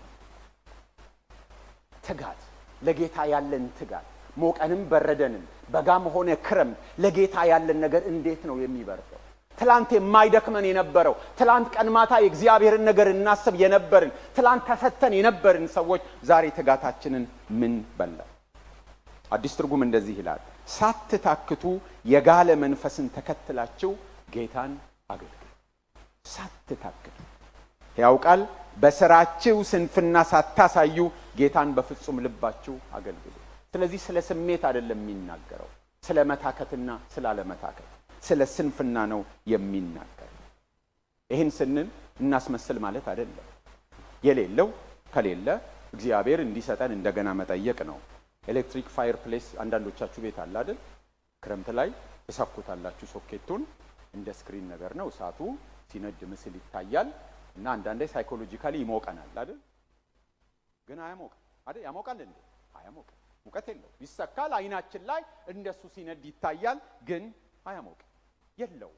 [SPEAKER 1] ትጋት፣ ለጌታ ያለን ትጋት፣ ሞቀንም በረደንም በጋም ሆነ ክረም ለጌታ ያለን ነገር እንዴት ነው የሚበርደው? ትላንት የማይደክመን የነበረው፣ ትላንት ቀን ማታ የእግዚአብሔርን ነገር እናስብ የነበርን፣ ትላንት ተፈተን የነበርን ሰዎች ዛሬ ትጋታችንን ምን በላው? አዲስ ትርጉም እንደዚህ ይላል፣ ሳትታክቱ የጋለ መንፈስን ተከትላችሁ ጌታን አገልግሉ። ሳትታክቱ ያውቃል፣ በስራችሁ ስንፍና ሳታሳዩ ጌታን በፍጹም ልባችሁ አገልግሉ። ስለዚህ ስለ ስሜት አይደለም የሚናገረው፣ ስለ መታከትና ስላለመታከት፣ ስለ ስንፍና ነው የሚናገር። ይህን ስንል እናስመስል ማለት አይደለም። የሌለው ከሌለ እግዚአብሔር እንዲሰጠን እንደገና መጠየቅ ነው። ኤሌክትሪክ ፋየር ፕሌስ አንዳንዶቻችሁ ቤት አለ አይደል? ክረምት ላይ ተሳኩታላችሁ ሶኬቱን፣ እንደ ስክሪን ነገር ነው። እሳቱ ሲነድ ምስል ይታያል እና አንዳንዴ ሳይኮሎጂካሊ ይሞቀናል አይደል? ግን አያሞቅም አይደል? ያሞቃል እንዴ? አያሞቅም። ሙቀት የለው። ይሰካል፣ አይናችን ላይ እንደሱ ሲነድ ይታያል፣ ግን አያሞቅም፣ የለው።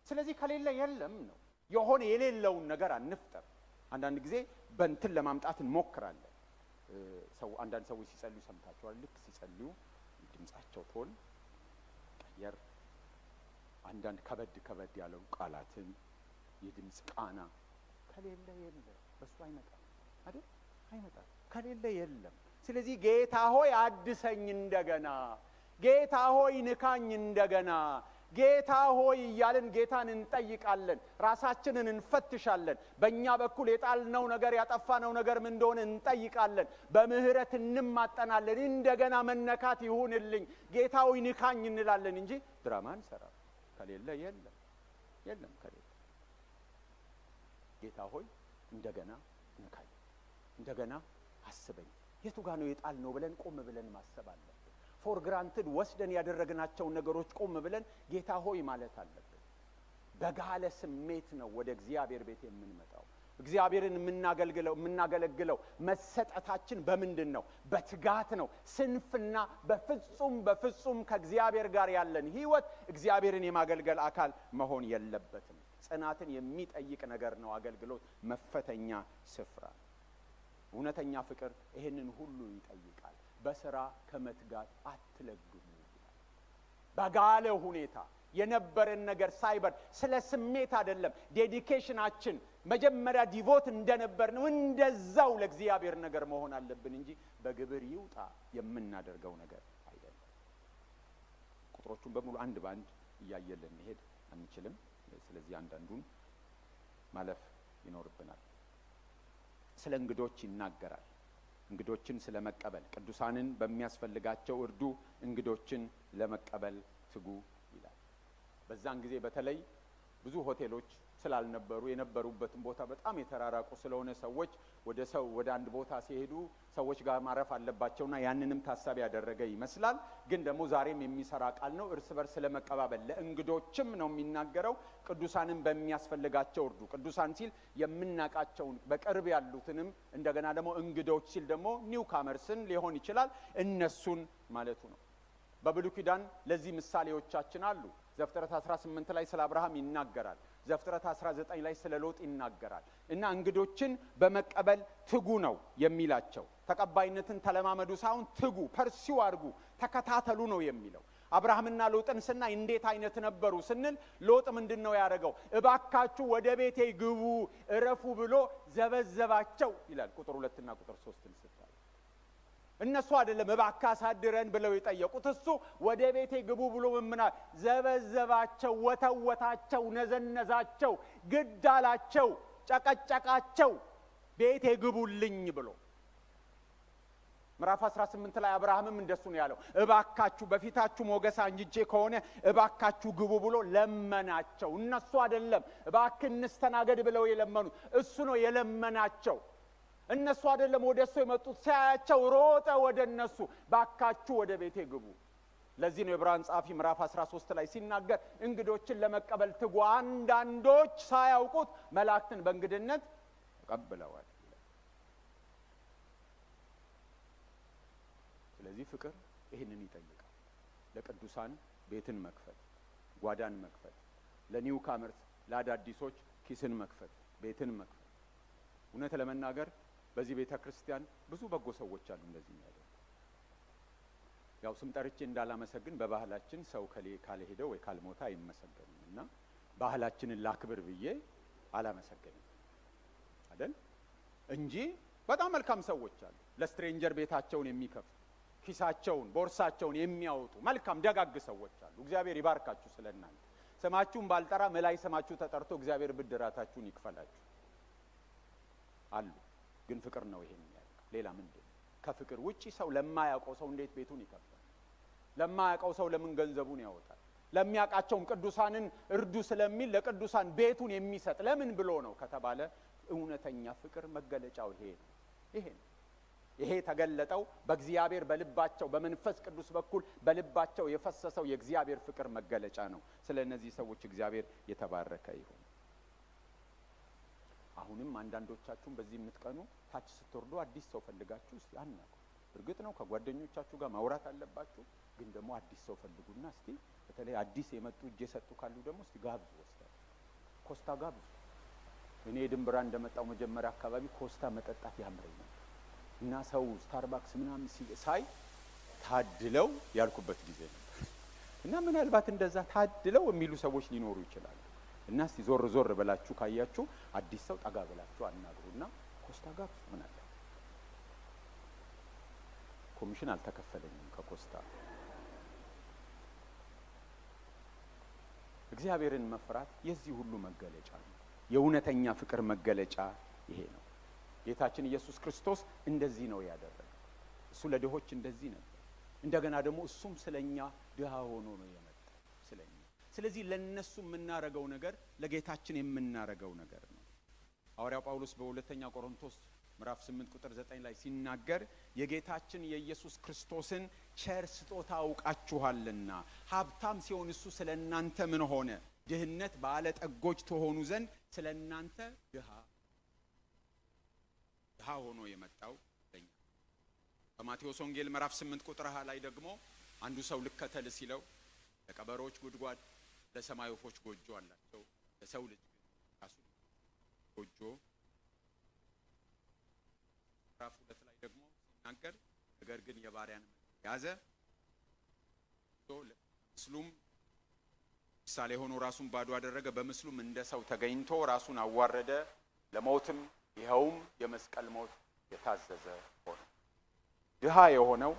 [SPEAKER 1] ስለዚህ ከሌለ የለም ነው። የሆነ የሌለውን ነገር አንፍጠር። አንዳንድ ጊዜ በእንትን ለማምጣት እንሞክራለን። አንዳንድ ሰዎች ሲጸልዩ ሰምታችኋል። ልክ ሲጸልዩ ድምጻቸው ቶን ቀየር፣ አንዳንድ ከበድ ያለው ቃላትን፣ የድምጽ ቃና ከሌለ የለም። በሱ አይመጣም አይደል? አይመጣም። ከሌለ የለም። ስለዚህ ጌታ ሆይ አድሰኝ እንደገና፣ ጌታ ሆይ ንካኝ እንደገና፣ ጌታ ሆይ እያልን ጌታን እንጠይቃለን። ራሳችንን እንፈትሻለን። በእኛ በኩል የጣልነው ነገር ያጠፋነው ነገር ምን እንደሆነ እንጠይቃለን። በምህረት እንማጠናለን። እንደገና መነካት ይሁንልኝ፣ ጌታ ሆይ ንካኝ እንላለን እንጂ ድራማ እንሰራለን። ከሌለ የለም፣ የለም። ከሌለ ጌታ ሆይ እንደገና ንካኝ፣ እንደገና አስበኝ። የቱ ጋር ነው የጣልነው ብለን ቆም ብለን ማሰብ አለብን። ፎር ግራንትድ ወስደን ያደረግናቸውን ነገሮች ቆም ብለን ጌታ ሆይ ማለት አለብን። በጋለ ስሜት ነው ወደ እግዚአብሔር ቤት የምንመጣው። እግዚአብሔርን የምናገለግለው መሰጠታችን በምንድን ነው? በትጋት ነው። ስንፍና በፍጹም ከእግዚአብሔር ጋር ያለን ህይወት እግዚአብሔርን የማገልገል አካል መሆን የለበትም። ጽናትን የሚጠይቅ ነገር ነው አገልግሎት፣ መፈተኛ ስፍራ። እውነተኛ ፍቅር ይህንን ሁሉ ይጠይቃል። በስራ ከመትጋት አትለግሙ ይላል። በጋለ ሁኔታ የነበረን ነገር ሳይበር ስለ ስሜት አይደለም። ዴዲኬሽናችን መጀመሪያ ዲቮት እንደነበር ነው እንደዛው ለእግዚአብሔር ነገር መሆን አለብን እንጂ በግብር ይውጣ የምናደርገው ነገር አይደለም። ቁጥሮቹን በሙሉ አንድ ባንድ እያየለን መሄድ አንችልም። ስለዚህ አንዳንዱን ማለፍ ይኖርብናል። ስለ እንግዶች ይናገራል። እንግዶችን ስለመቀበል፣ ቅዱሳንን በሚያስፈልጋቸው እርዱ፣ እንግዶችን ለመቀበል ትጉ ይላል። በዛን ጊዜ በተለይ ብዙ ሆቴሎች ስላልነበሩ የነበሩበትን ቦታ በጣም የተራራቁ ስለሆነ ሰዎች ወደ አንድ ቦታ ሲሄዱ ሰዎች ጋር ማረፍ አለባቸውና ያንንም ታሳቢ ያደረገ ይመስላል። ግን ደግሞ ዛሬም የሚሰራ ቃል ነው። እርስ በርስ ስለመቀባበል ለእንግዶችም ነው የሚናገረው። ቅዱሳንን በሚያስፈልጋቸው እርዱ። ቅዱሳን ሲል የምናቃቸውን በቅርብ ያሉትንም፣ እንደገና ደግሞ እንግዶች ሲል ደግሞ ኒው ካመርስን ሊሆን ይችላል፣ እነሱን ማለቱ ነው። በብሉይ ኪዳን ለዚህ ምሳሌዎቻችን አሉ። ዘፍጥረት 18 ላይ ስለ አብርሃም ይናገራል። ዘፍጥረት 19 ላይ ስለ ሎጥ ይናገራል። እና እንግዶችን በመቀበል ትጉ ነው የሚላቸው። ተቀባይነትን ተለማመዱ ሳይሆን ትጉ፣ ፐርሲው አድርጉ፣ ተከታተሉ ነው የሚለው። አብርሃምና ሎጥን ስናይ እንዴት አይነት ነበሩ ስንል፣ ሎጥ ምንድነው ያደረገው? እባካችሁ ወደ ቤቴ ግቡ እረፉ ብሎ ዘበዘባቸው ይላል። ቁጥር 2 እና ቁጥር 3 ስታይ እነሱ አይደለም እባክህ አሳድረን ብለው የጠየቁት፣ እሱ ወደ ቤቴ ግቡ ብሎ ምምና ዘበዘባቸው፣ ወተወታቸው፣ ነዘነዛቸው፣ ግድ አላቸው፣ ጨቀጨቃቸው፣ ቤቴ ግቡልኝ ብሎ። ምዕራፍ 18 ላይ አብርሃምም እንደሱ ነው ያለው። እባካችሁ በፊታችሁ ሞገስ አንጅቼ ከሆነ እባካችሁ ግቡ ብሎ ለመናቸው። እነሱ አይደለም እባክህ እንስተናገድ ብለው የለመኑት፣ እሱ ነው የለመናቸው። እነሱ አይደለም ወደ እሱ የመጡት። ሲያያቸው ሮጠ ወደ እነሱ፣ ባካችሁ ወደ ቤቴ ግቡ። ለዚህ ነው የዕብራውያን ጸሐፊ ምዕራፍ 13 ላይ ሲናገር እንግዶችን ለመቀበል ትጉ፣ አንዳንዶች ሳያውቁት መላእክትን በእንግድነት ተቀብለዋል። ስለዚህ ፍቅር ይህንን ይጠይቃል። ለቅዱሳን ቤትን መክፈት፣ ጓዳን መክፈት፣ ለኒው ካመርስ ለአዳዲሶች ኪስን መክፈት፣ ቤትን መክፈት። እውነት ለመናገር በዚህ ቤተ ክርስቲያን ብዙ በጎ ሰዎች አሉ እንደዚህ የሚያደርጉ። ያው ስም ጠርቼ እንዳላመሰግን በባህላችን ሰው ካልሄደ ወይ ካልሞተ አይመሰገንም እና ባህላችንን ላክብር ብዬ አላመሰግንም አይደል እንጂ በጣም መልካም ሰዎች አሉ። ለስትሬንጀር ቤታቸውን የሚከፍቱ፣ ኪሳቸውን ቦርሳቸውን የሚያወጡ መልካም ደጋግ ሰዎች አሉ። እግዚአብሔር ይባርካችሁ። ስለናንተ ስማችሁን ባልጠራ መላይ ስማችሁ ተጠርቶ እግዚአብሔር ብድራታችሁን ይክፈላችሁ አሉ። ግን ፍቅር ነው ይሄን የሚያደርገው። ሌላ ምንድን ነው? ከፍቅር ውጪ ሰው ለማያውቀው ሰው እንዴት ቤቱን ይከፍታል? ለማያውቀው ሰው ለምን ገንዘቡን ያወጣል? ለሚያውቃቸውም ቅዱሳንን እርዱ ስለሚል ለቅዱሳን ቤቱን የሚሰጥ ለምን ብሎ ነው ከተባለ እውነተኛ ፍቅር መገለጫው ይሄ ነው። ይሄ ተገለጠው በእግዚአብሔር በልባቸው በመንፈስ ቅዱስ በኩል በልባቸው የፈሰሰው የእግዚአብሔር ፍቅር መገለጫ ነው። ስለ እነዚህ ሰዎች እግዚአብሔር የተባረከ ይሁን። አሁንም አንዳንዶቻችሁም በዚህ የምትቀኑ ታች ስትወርዱ አዲስ ሰው ፈልጋችሁ እስቲ አናውቁ። እርግጥ ነው ከጓደኞቻችሁ ጋር ማውራት አለባችሁ፣ ግን ደግሞ አዲስ ሰው ፈልጉና እስቲ በተለይ አዲስ የመጡ እጅ የሰጡ ካሉ ደግሞ እስቲ ጋብዙ፣ ወስዳችሁ ኮስታ ጋብዙ። እኔ ድንብራ እንደመጣው መጀመሪያ አካባቢ ኮስታ መጠጣት ያምረኝ ነበር እና ሰው ስታርባክስ ምናምን ሳይ ታድለው ያልኩበት ጊዜ ነበር። እና ምናልባት እንደዛ ታድለው የሚሉ ሰዎች ሊኖሩ ይችላሉ። እና እስቲ ዞር ዞር ብላችሁ ካያችሁ አዲስ ሰው ጠጋ ብላችሁ አናግሩና ኮስታ ጋር ምን አለ? ኮሚሽን አልተከፈለኝም ከኮስታ። እግዚአብሔርን መፍራት የዚህ ሁሉ መገለጫ ነው። የእውነተኛ ፍቅር መገለጫ ይሄ ነው። ጌታችን ኢየሱስ ክርስቶስ እንደዚህ ነው ያደረገው። እሱ ለድሆች እንደዚህ ነበር። እንደገና ደግሞ እሱም ስለኛ ድሃ ሆኖ ነው የመጣው ስለኛ። ስለዚህ ለነሱ የምናረገው ነገር ለጌታችን የምናረገው ነገር ነው። ሐዋርያው ጳውሎስ በሁለተኛ ቆሮንቶስ ምዕራፍ 8 ቁጥር 9 ላይ ሲናገር የጌታችን የኢየሱስ ክርስቶስን ቸር ስጦታ አውቃችኋልና ሀብታም ሲሆን እሱ ስለናንተ ምን ሆነ? ድህነት ባለጠጎች ተሆኑ ዘንድ ስለናንተ ድሃ ሆኖ የመጣው ለኛ። በማቴዎስ ወንጌል ምዕራፍ 8 ቁጥር 20 ላይ ደግሞ አንዱ ሰው ልከተል ሲለው ለቀበሮች ጉድጓድ ለሰማይ ወፎች ጎጆ አላቸው፣ ለሰው ልጅ ራሱ ጎጆ። ምዕራፍ 2 ላይ ደግሞ ሲናገር ነገር ግን የባሪያን ያዘ ምስሉም ምሳሌ ሆኖ ራሱን ባዶ አደረገ፣ በምስሉም እንደ ሰው ተገኝቶ ራሱን አዋረደ፣ ለሞትም ይኸውም የመስቀል ሞት የታዘዘ ሆነ። ድሃ የሆነው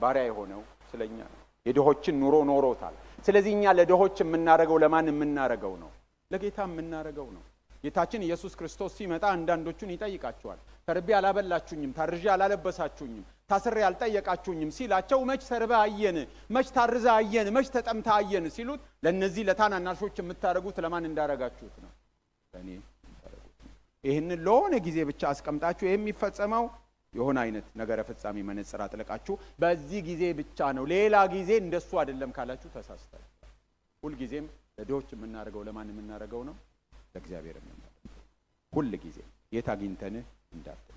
[SPEAKER 1] ባሪያ የሆነው ስለኛ ነው። የድሆችን ኑሮ ኖሮታል። ስለዚህ እኛ ለድሆች የምናረገው ለማን የምናረገው ነው? ለጌታ የምናረገው ነው። ጌታችን ኢየሱስ ክርስቶስ ሲመጣ አንዳንዶቹን ይጠይቃቸዋል። ተርቤ አላበላችሁኝም፣ ታርዤ አላለበሳችሁኝም፣ ታስሬ አልጠየቃችሁኝም ሲላቸው መች ተርበ አየን፣ መች ታርዘ አየን፣ መች ተጠምተ አየን ሲሉት ለነዚህ ለታናናሾች የምታረጉት ለማን እንዳረጋችሁት ነው? ለኔ የምታረጉት ነው። ይህንን ለሆነ ጊዜ ብቻ አስቀምጣችሁ የሚፈጸመው የሆነ አይነት ነገረ ፍጻሜ መነጽር አጥልቃችሁ በዚህ ጊዜ ብቻ ነው፣ ሌላ ጊዜ እንደሱ አይደለም ካላችሁ ተሳስታችኋል። ሁል ጊዜም ለድሆች የምናረገው ለማን የምናረገው ነው? ለእግዚአብሔር የምናረገው። ሁል ጊዜ የት አግኝተን እንዳትል።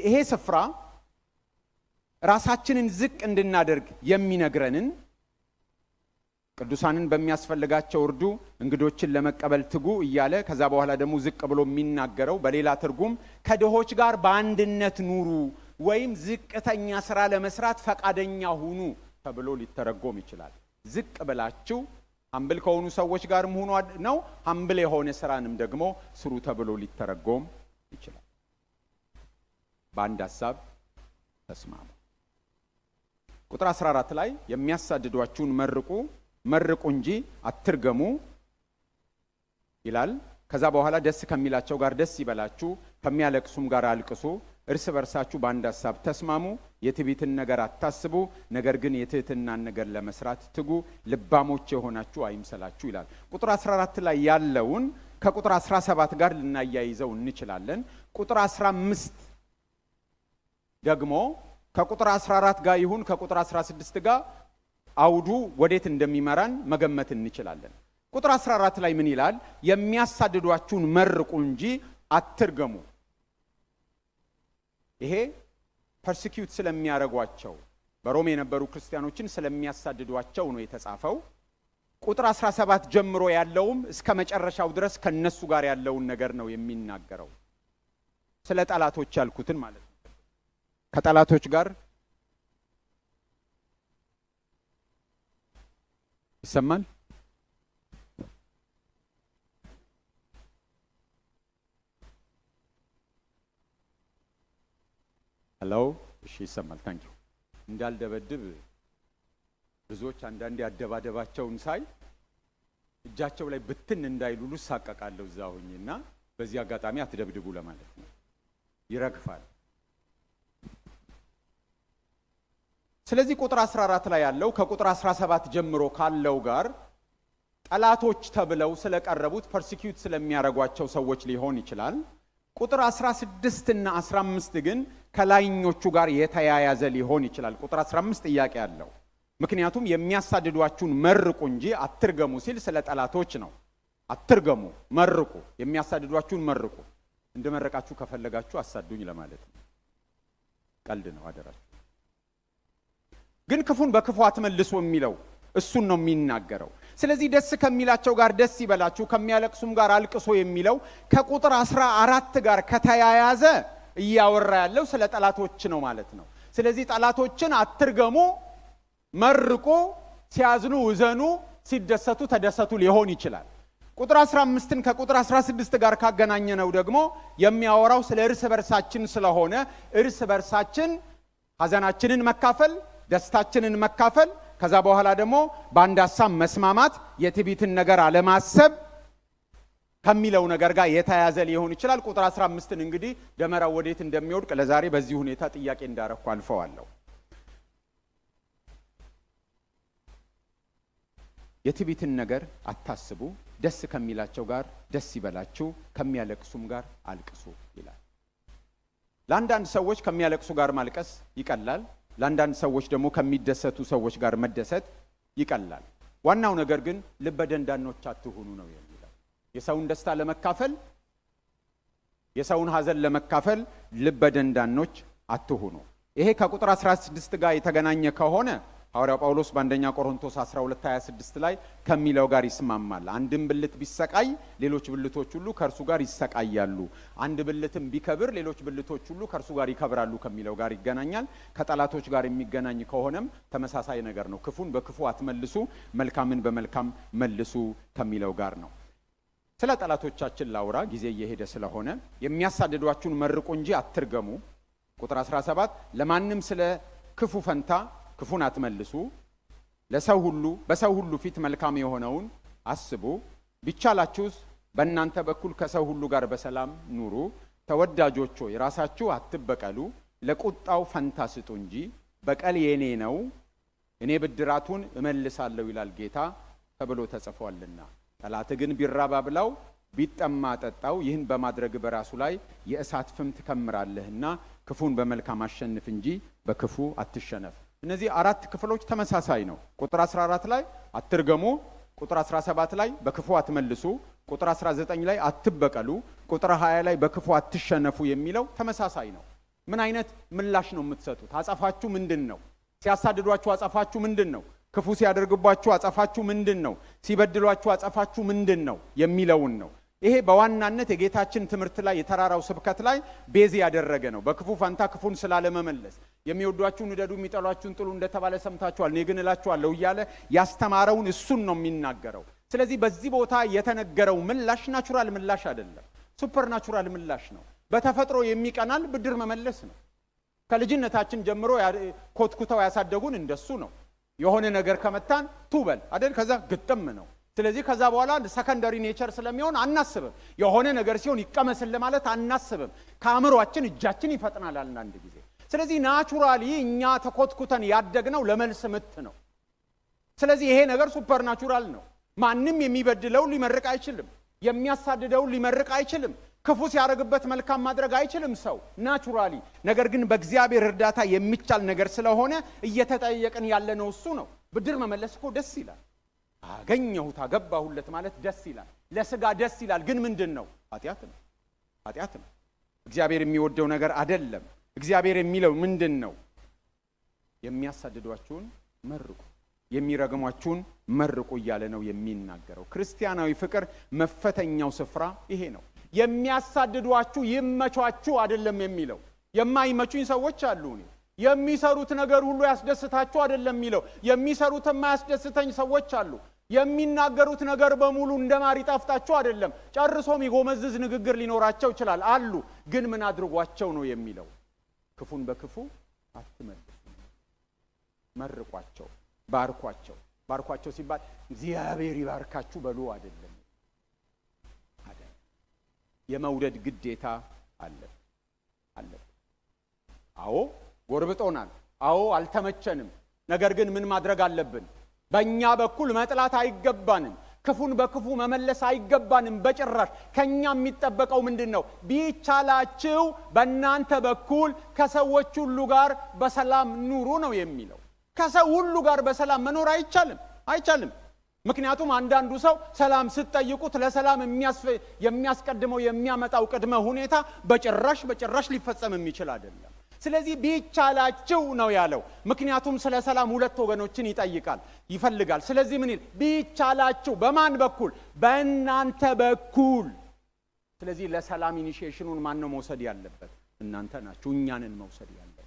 [SPEAKER 1] ይሄ ስፍራ ራሳችንን ዝቅ እንድናደርግ የሚነግረንን ቅዱሳንን በሚያስፈልጋቸው እርዱ፣ እንግዶችን ለመቀበል ትጉ እያለ ከዛ በኋላ ደግሞ ዝቅ ብሎ የሚናገረው በሌላ ትርጉም ከድሆች ጋር በአንድነት ኑሩ ወይም ዝቅተኛ ስራ ለመስራት ፈቃደኛ ሁኑ ተብሎ ሊተረጎም ይችላል። ዝቅ ብላችሁ ሀምብል ከሆኑ ሰዎች ጋር መሆኑ ነው። ሀምብል የሆነ ስራንም ደግሞ ስሩ ተብሎ ሊተረጎም ይችላል። በአንድ ሐሳብ ተስማሙ። ቁጥር 14 ላይ የሚያሳድዷችሁን መርቁ እንጂ አትርገሙ ይላል። ከዛ በኋላ ደስ ከሚላቸው ጋር ደስ ይበላችሁ፣ ከሚያለቅሱም ጋር አልቅሱ፣ እርስ በርሳችሁ በአንድ ሐሳብ ተስማሙ፣ የትዕቢትን ነገር አታስቡ፣ ነገር ግን የትህትናን ነገር ለመስራት ትጉ፣ ልባሞች የሆናችሁ አይምሰላችሁ ይላል። ቁጥር 14 ላይ ያለውን ከቁጥር 17 ጋር ልናያይዘው እንችላለን። ቁጥር 15 ደግሞ ከቁጥር 14 ጋር ይሁን ከቁጥር 16 ጋር አውዱ ወዴት እንደሚመራን መገመት እንችላለን። ቁጥር 14 ላይ ምን ይላል? የሚያሳድዷችሁን መርቁ እንጂ አትርገሙ። ይሄ ፐርሲኪዩት ስለሚያረጓቸው በሮም የነበሩ ክርስቲያኖችን ስለሚያሳድዷቸው ነው የተጻፈው። ቁጥር 17 ጀምሮ ያለውም እስከ መጨረሻው ድረስ ከነሱ ጋር ያለውን ነገር ነው የሚናገረው። ስለ ጠላቶች ያልኩትን ማለት ነው። ከጠላቶች ጋር ይሰማል? ሄሎ፣ እሺ ይሰማል። ታንኪዩ። እንዳልደበድብ ብዙዎች አንዳንዴ አደባደባቸውን ሳይ እጃቸው ላይ ብትን እንዳይሉሉ ሳቀቃለሁ እዛ ሆኜና በዚህ አጋጣሚ አትደብድቡ ለማለት ነው። ይረግፋል። ስለዚህ ቁጥር 14 ላይ ያለው ከቁጥር 17 ጀምሮ ካለው ጋር ጠላቶች ተብለው ስለቀረቡት ፐርሲኪዩት ስለሚያረጓቸው ሰዎች ሊሆን ይችላል። ቁጥር 16 እና 15 ግን ከላይኞቹ ጋር የተያያዘ ሊሆን ይችላል። ቁጥር 15 ጥያቄ አለው። ምክንያቱም የሚያሳድዷችሁን መርቁ እንጂ አትርገሙ ሲል ስለ ጠላቶች ነው። አትርገሙ፣ መርቁ። የሚያሳድዷችሁን መርቁ። እንደመረቃችሁ ከፈለጋችሁ አሳዱኝ ለማለት ነው። ቀልድ ነው፣ አደራችሁ። ግን ክፉን በክፉ አትመልሱ የሚለው እሱን ነው የሚናገረው። ስለዚህ ደስ ከሚላቸው ጋር ደስ ይበላችሁ፣ ከሚያለቅሱም ጋር አልቅሶ የሚለው ከቁጥር 14 ጋር ከተያያዘ እያወራ ያለው ስለ ጠላቶች ነው ማለት ነው። ስለዚህ ጠላቶችን አትርገሙ፣ መርቁ፣ ሲያዝኑ እዘኑ፣ ሲደሰቱ ተደሰቱ ሊሆን ይችላል። ቁጥር 15ን ከቁጥር 16 ጋር ካገናኘነው ደግሞ የሚያወራው ስለ እርስ በርሳችን ስለሆነ እርስ በርሳችን ሐዘናችንን መካፈል፣ ደስታችንን መካፈል፣ ከዛ በኋላ ደግሞ በአንድ ሐሳብ መስማማት፣ የትዕቢትን ነገር አለማሰብ ከሚለው ነገር ጋር የተያያዘ ሊሆን ይችላል። ቁጥር 15ን እንግዲህ ደመራው ወዴት እንደሚወድቅ ለዛሬ በዚህ ሁኔታ ጥያቄ እንዳረኩ አልፈዋለሁ። የትዕቢትን ነገር አታስቡ፣ ደስ ከሚላቸው ጋር ደስ ይበላችሁ፣ ከሚያለቅሱም ጋር አልቅሱ ይላል። ለአንዳንድ ሰዎች ከሚያለቅሱ ጋር ማልቀስ ይቀላል። ለአንዳንድ ሰዎች ደግሞ ከሚደሰቱ ሰዎች ጋር መደሰት ይቀላል። ዋናው ነገር ግን ልበ ደንዳኖች አትሁኑ ነው የሚለው። የሰውን ደስታ ለመካፈል፣ የሰውን ሐዘን ለመካፈል ልበ ደንዳኖች አትሁኑ። ይሄ ከቁጥር 16 ጋር የተገናኘ ከሆነ ሐዋርያው ጳውሎስ በአንደኛ ቆሮንቶስ 12:26 ላይ ከሚለው ጋር ይስማማል። አንድም ብልት ቢሰቃይ ሌሎች ብልቶች ሁሉ ከእርሱ ጋር ይሰቃያሉ፣ አንድ ብልትም ቢከብር ሌሎች ብልቶች ሁሉ ከእርሱ ጋር ይከብራሉ ከሚለው ጋር ይገናኛል። ከጠላቶች ጋር የሚገናኝ ከሆነም ተመሳሳይ ነገር ነው። ክፉን በክፉ አትመልሱ፣ መልካምን በመልካም መልሱ ከሚለው ጋር ነው። ስለ ጠላቶቻችን ላውራ፣ ጊዜ እየሄደ ስለሆነ። የሚያሳድዷችሁን መርቁ እንጂ አትርገሙ። ቁጥር 17 ለማንም ስለ ክፉ ፈንታ ክፉን አትመልሱ፣ ለሰው ሁሉ በሰው ሁሉ ፊት መልካም የሆነውን አስቡ። ቢቻላችሁስ በእናንተ በኩል ከሰው ሁሉ ጋር በሰላም ኑሩ። ተወዳጆች ሆይ ራሳችሁ አትበቀሉ፣ ለቁጣው ፈንታ ስጡ እንጂ በቀል የኔ ነው፣ እኔ ብድራቱን እመልሳለሁ ይላል ጌታ ተብሎ ተጽፏልና። ጠላት ግን ቢራብ አብላው፣ ቢጠማ አጠጣው። ይህን በማድረግ በራሱ ላይ የእሳት ፍም ትከምራለህና ክፉን በመልካም አሸንፍ እንጂ በክፉ አትሸነፍ። እነዚህ አራት ክፍሎች ተመሳሳይ ነው። ቁጥር 14 ላይ አትርገሙ፣ ቁጥር 17 ላይ በክፉ አትመልሱ፣ ቁጥር 19 ላይ አትበቀሉ፣ ቁጥር 20 ላይ በክፉ አትሸነፉ የሚለው ተመሳሳይ ነው። ምን አይነት ምላሽ ነው የምትሰጡት? አጸፋችሁ ምንድን ነው? ሲያሳድዷችሁ አጸፋችሁ ምንድን ነው? ክፉ ሲያደርግባችሁ አጸፋችሁ ምንድን ነው? ሲበድሏችሁ አጸፋችሁ ምንድን ነው የሚለውን ነው። ይሄ በዋናነት የጌታችን ትምህርት ላይ የተራራው ስብከት ላይ ቤዝ ያደረገ ነው። በክፉ ፈንታ ክፉን ስላለመመለስ የሚወዷችሁን ውደዱ፣ የሚጠሏችሁን ጥሉ እንደተባለ ሰምታችኋል፣ እኔ ግን እላችኋለሁ እያለ ያስተማረውን እሱን ነው የሚናገረው። ስለዚህ በዚህ ቦታ የተነገረው ምላሽ ናቹራል ምላሽ አይደለም፣ ሱፐር ናቹራል ምላሽ ነው። በተፈጥሮ የሚቀናል ብድር መመለስ ነው። ከልጅነታችን ጀምሮ ኮትኩተው ያሳደጉን እንደሱ ነው። የሆነ ነገር ከመታን ቱበል አይደል፣ ከዛ ግጥም ነው። ስለዚህ ከዛ በኋላ ሰከንደሪ ኔቸር ስለሚሆን አናስብም። የሆነ ነገር ሲሆን ይቀመስል ማለት አናስብም። ከአእምሯችን እጃችን ይፈጥናል አንዳንድ ጊዜ። ስለዚህ ናቹራሊ እኛ ተኮትኩተን ያደግነው ለመልስ ምት ነው። ስለዚህ ይሄ ነገር ሱፐር ናቹራል ነው። ማንም የሚበድለው ሊመርቅ አይችልም፣ የሚያሳድደው ሊመርቅ አይችልም፣ ክፉ ሲያደርግበት መልካም ማድረግ አይችልም ሰው ናቹራሊ። ነገር ግን በእግዚአብሔር እርዳታ የሚቻል ነገር ስለሆነ እየተጠየቅን ያለነው እሱ ነው። ብድር መመለስ እኮ ደስ ይላል። አገኘሁት አገባሁለት ማለት ደስ ይላል፣ ለስጋ ደስ ይላል። ግን ምንድን ነው? ኃጢአት ነው፣ ኃጢአት ነው። እግዚአብሔር የሚወደው ነገር አይደለም። እግዚአብሔር የሚለው ምንድን ነው? የሚያሳድዷችሁን መርቁ፣ የሚረግሟችሁን መርቁ እያለ ነው የሚናገረው። ክርስቲያናዊ ፍቅር መፈተኛው ስፍራ ይሄ ነው። የሚያሳድዷችሁ ይመቿችሁ አይደለም የሚለው። የማይመቹኝ ሰዎች አሉ፣ እኔ የሚሰሩት ነገር ሁሉ ያስደስታችሁ አይደለም የሚለው። የሚሰሩት የማያስደስተኝ ሰዎች አሉ። የሚናገሩት ነገር በሙሉ እንደማር ይጣፍጣችሁ አይደለም። ጨርሶ የሚጎመዝዝ ንግግር ሊኖራቸው ይችላል አሉ። ግን ምን አድርጓቸው ነው የሚለው? ክፉን በክፉ አትመልሱ፣ መርቋቸው፣ ባርኳቸው። ባርኳቸው ሲባል እግዚአብሔር ይባርካችሁ በሉ አይደለም። የመውደድ ግዴታ አለ። አዎ ጎርብጦናል፣ አዎ አልተመቸንም። ነገር ግን ምን ማድረግ አለብን? በእኛ በኩል መጥላት አይገባንም። ክፉን በክፉ መመለስ አይገባንም በጭራሽ። ከኛ የሚጠበቀው ምንድን ነው? ቢቻላችሁ በእናንተ በኩል ከሰዎች ሁሉ ጋር በሰላም ኑሩ ነው የሚለው። ከሰው ሁሉ ጋር በሰላም መኖር አይቻልም። ምክንያቱም አንዳንዱ ሰው ሰላም ስትጠይቁት ለሰላም የሚያስቀድመው የሚያመጣው ቅድመ ሁኔታ በጭራሽ ሊፈጸም የሚችል አይደለም። ስለዚህ ቢቻላችሁ ነው ያለው። ምክንያቱም ስለ ሰላም ሁለት ወገኖችን ይፈልጋል። ስለዚህ ምን ይል? ቢቻላችሁ። በማን በኩል? በእናንተ በኩል። ስለዚህ ለሰላም ኢኒሺዬሽኑን ማን ነው መውሰድ ያለበት? እናንተ ናችሁ። እኛንን መውሰድ ያለበት።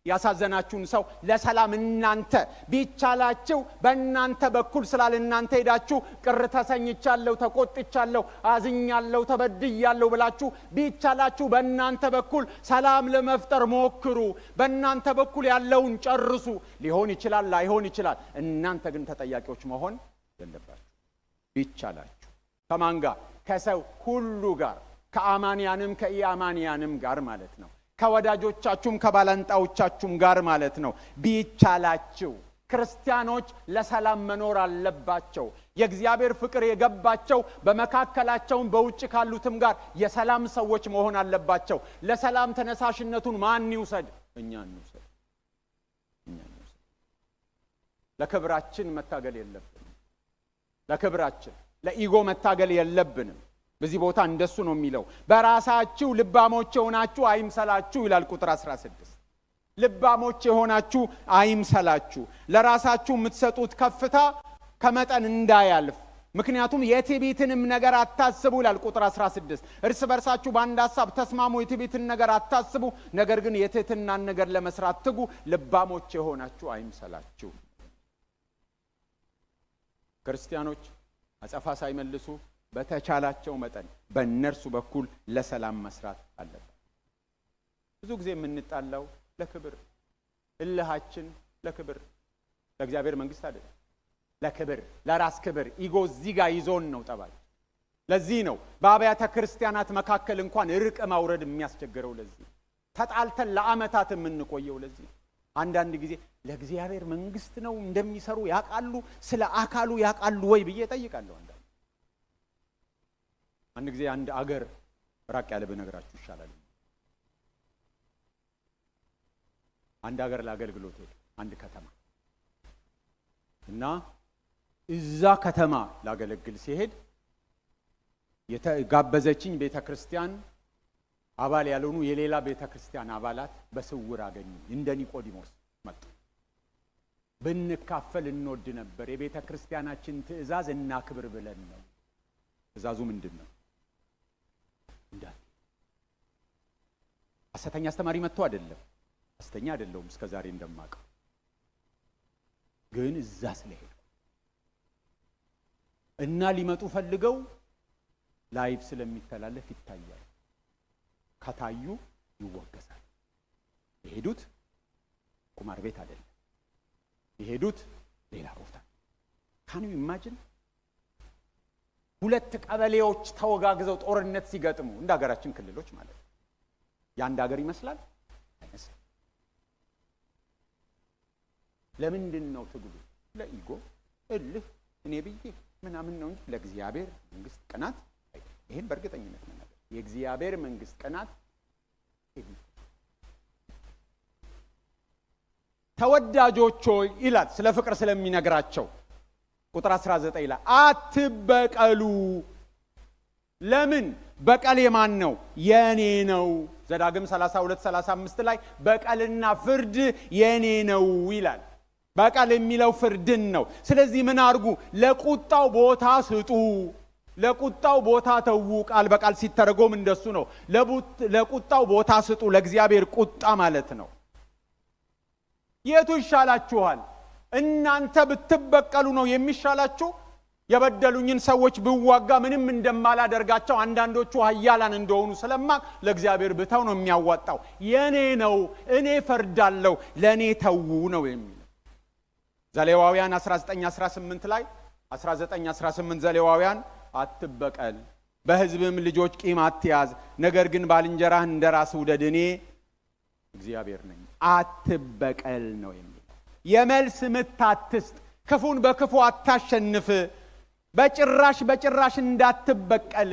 [SPEAKER 1] ያሳዘናችሁን ሰው ለሰላም እናንተ ቢቻላችሁ በእናንተ በኩል ስላል እናንተ ሄዳችሁ ቅር ተሰኝቻለሁ፣ ተቆጥቻለሁ፣ አዝኛለሁ፣ ተበድያለሁ ብላችሁ ቢቻላችሁ በእናንተ በኩል ሰላም ለመፍጠር ሞክሩ። በእናንተ በኩል ያለውን ጨርሱ። ሊሆን ይችላል፣ ላይሆን ይችላል። እናንተ ግን ተጠያቂዎች መሆን የለባችሁ። ቢቻላችሁ ከማን ጋር? ከሰው ሁሉ ጋር፣ ከአማንያንም ከኢአማንያንም ጋር ማለት ነው። ከወዳጆቻችሁም ከባላንጣዎቻችሁም ጋር ማለት ነው። ቢቻላችሁ ክርስቲያኖች ለሰላም መኖር አለባቸው። የእግዚአብሔር ፍቅር የገባቸው በመካከላቸውም በውጭ ካሉትም ጋር የሰላም ሰዎች መሆን አለባቸው። ለሰላም ተነሳሽነቱን ማን ይውሰድ? እኛ እንውሰድ። ለክብራችን መታገል የለብንም። ለክብራችን ለኢጎ መታገል የለብንም። በዚህ ቦታ እንደሱ ነው የሚለው። በራሳችሁ ልባሞች የሆናችሁ አይምሰላችሁ ይላል ቁጥር 16። ልባሞች የሆናችሁ አይምሰላችሁ። ለራሳችሁ የምትሰጡት ከፍታ ከመጠን እንዳያልፍ፣ ምክንያቱም የትዕቢትንም ነገር አታስቡ ይላል ቁጥር 16። እርስ በርሳችሁ በአንድ ሐሳብ ተስማሙ፣ የትዕቢትን ነገር አታስቡ፣ ነገር ግን የትህትናን ነገር ለመስራት ትጉ። ልባሞች የሆናችሁ አይምሰላችሁ። ክርስቲያኖች አጸፋ ሳይመልሱ በተቻላቸው መጠን በእነርሱ በኩል ለሰላም መስራት አለበት። ብዙ ጊዜ የምንጣላው ለክብር፣ እልሃችን ለክብር፣ ለእግዚአብሔር መንግስት አይደለም። ለክብር፣ ለራስ ክብር፣ ኢጎ እዚህ ጋር ይዞን ነው ጠባይ። ለዚህ ነው በአብያተ ክርስቲያናት መካከል እንኳን እርቅ ማውረድ የሚያስቸግረው። ለዚህ ተጣልተን ለዓመታት የምንቆየው ለዚህ። አንዳንድ ጊዜ ለእግዚአብሔር መንግስት ነው እንደሚሰሩ ያውቃሉ፣ ስለ አካሉ ያውቃሉ ወይ ብዬ ጠይቃለሁ። አንድ ጊዜ አንድ አገር ራቅ ያለ በነገራችሁ ይሻላል። አንድ አገር ለአገልግሎት ሄደ፣ አንድ ከተማ እና እዛ ከተማ ላገለግል ሲሄድ የተጋበዘችኝ ቤተክርስቲያን አባል ያልሆኑ የሌላ ቤተክርስቲያን አባላት በስውር አገኙ። እንደ ኒቆዲሞስ መጡ። ብንካፈል እንወድ ነበር፣ የቤተክርስቲያናችን ትእዛዝ እናክብር ብለን ነው። ትእዛዙ ምንድን ነው? እንዳል ሐሰተኛ አስተማሪ መጥቶ አይደለም፣ ሐሰተኛ አይደለሁም እስከዛሬ እንደማውቀው፣ ግን እዛ ስለሄዱ እና ሊመጡ ፈልገው ላይቭ ስለሚተላለፍ ይታያል። ከታዩ ይወገዛል። የሄዱት ቁማር ቤት አይደለም፣ የሄዱት ሌላ ቦታ። ካን ዩ ኢማጂን? ሁለት ቀበሌዎች ተወጋግዘው ጦርነት ሲገጥሙ እንደ ሀገራችን ክልሎች ማለት ነው። የአንድ ሀገር ይመስላል አይመስልም። ለምንድን ነው ትግሉ? ለኢጎ፣ እልህ፣ እኔ ብዬ ምናምን ነው እንጂ ለእግዚአብሔር መንግስት ቅናት አይደለም። ይሄን በእርግጠኝነት ነው። የእግዚአብሔር መንግስት ቅናት ተወዳጆች ሆይ ይላል ስለ ፍቅር ስለሚነግራቸው ቁጥር 19 ላይ አትበቀሉ። ለምን? በቀል የማን ነው? የኔ ነው። ዘዳግም 32:35 ላይ በቀልና ፍርድ የኔ ነው ይላል። በቀል የሚለው ፍርድን ነው። ስለዚህ ምን አርጉ? ለቁጣው ቦታ ስጡ። ለቁጣው ቦታ ተዉ። ቃል በቃል ሲተረጎም እንደሱ ነው። ለቁጣው ቦታ ስጡ። ለእግዚአብሔር ቁጣ ማለት ነው። የቱ ይሻላችኋል? እናንተ ብትበቀሉ ነው የሚሻላችሁ? የበደሉኝን ሰዎች ብዋጋ ምንም እንደማላደርጋቸው አንዳንዶቹ ኃያላን እንደሆኑ ስለማቅ ለእግዚአብሔር ብተው ነው የሚያዋጣው። የኔ ነው፣ እኔ ፈርዳለሁ፣ ለኔ ተዉ ነው የሚለው። ዘሌዋውያን 19:18 ላይ 19:18 ዘሌዋውያን አትበቀል፣ በሕዝብም ልጆች ቂም አትያዝ፣ ነገር ግን ባልንጀራህን እንደራስህ ውደድ፣ እኔ እግዚአብሔር ነኝ። አትበቀል ነው የሚለው። የመልስ ምት አትስጥ፣ ክፉን በክፉ አታሸንፍ፣ በጭራሽ እንዳትበቀል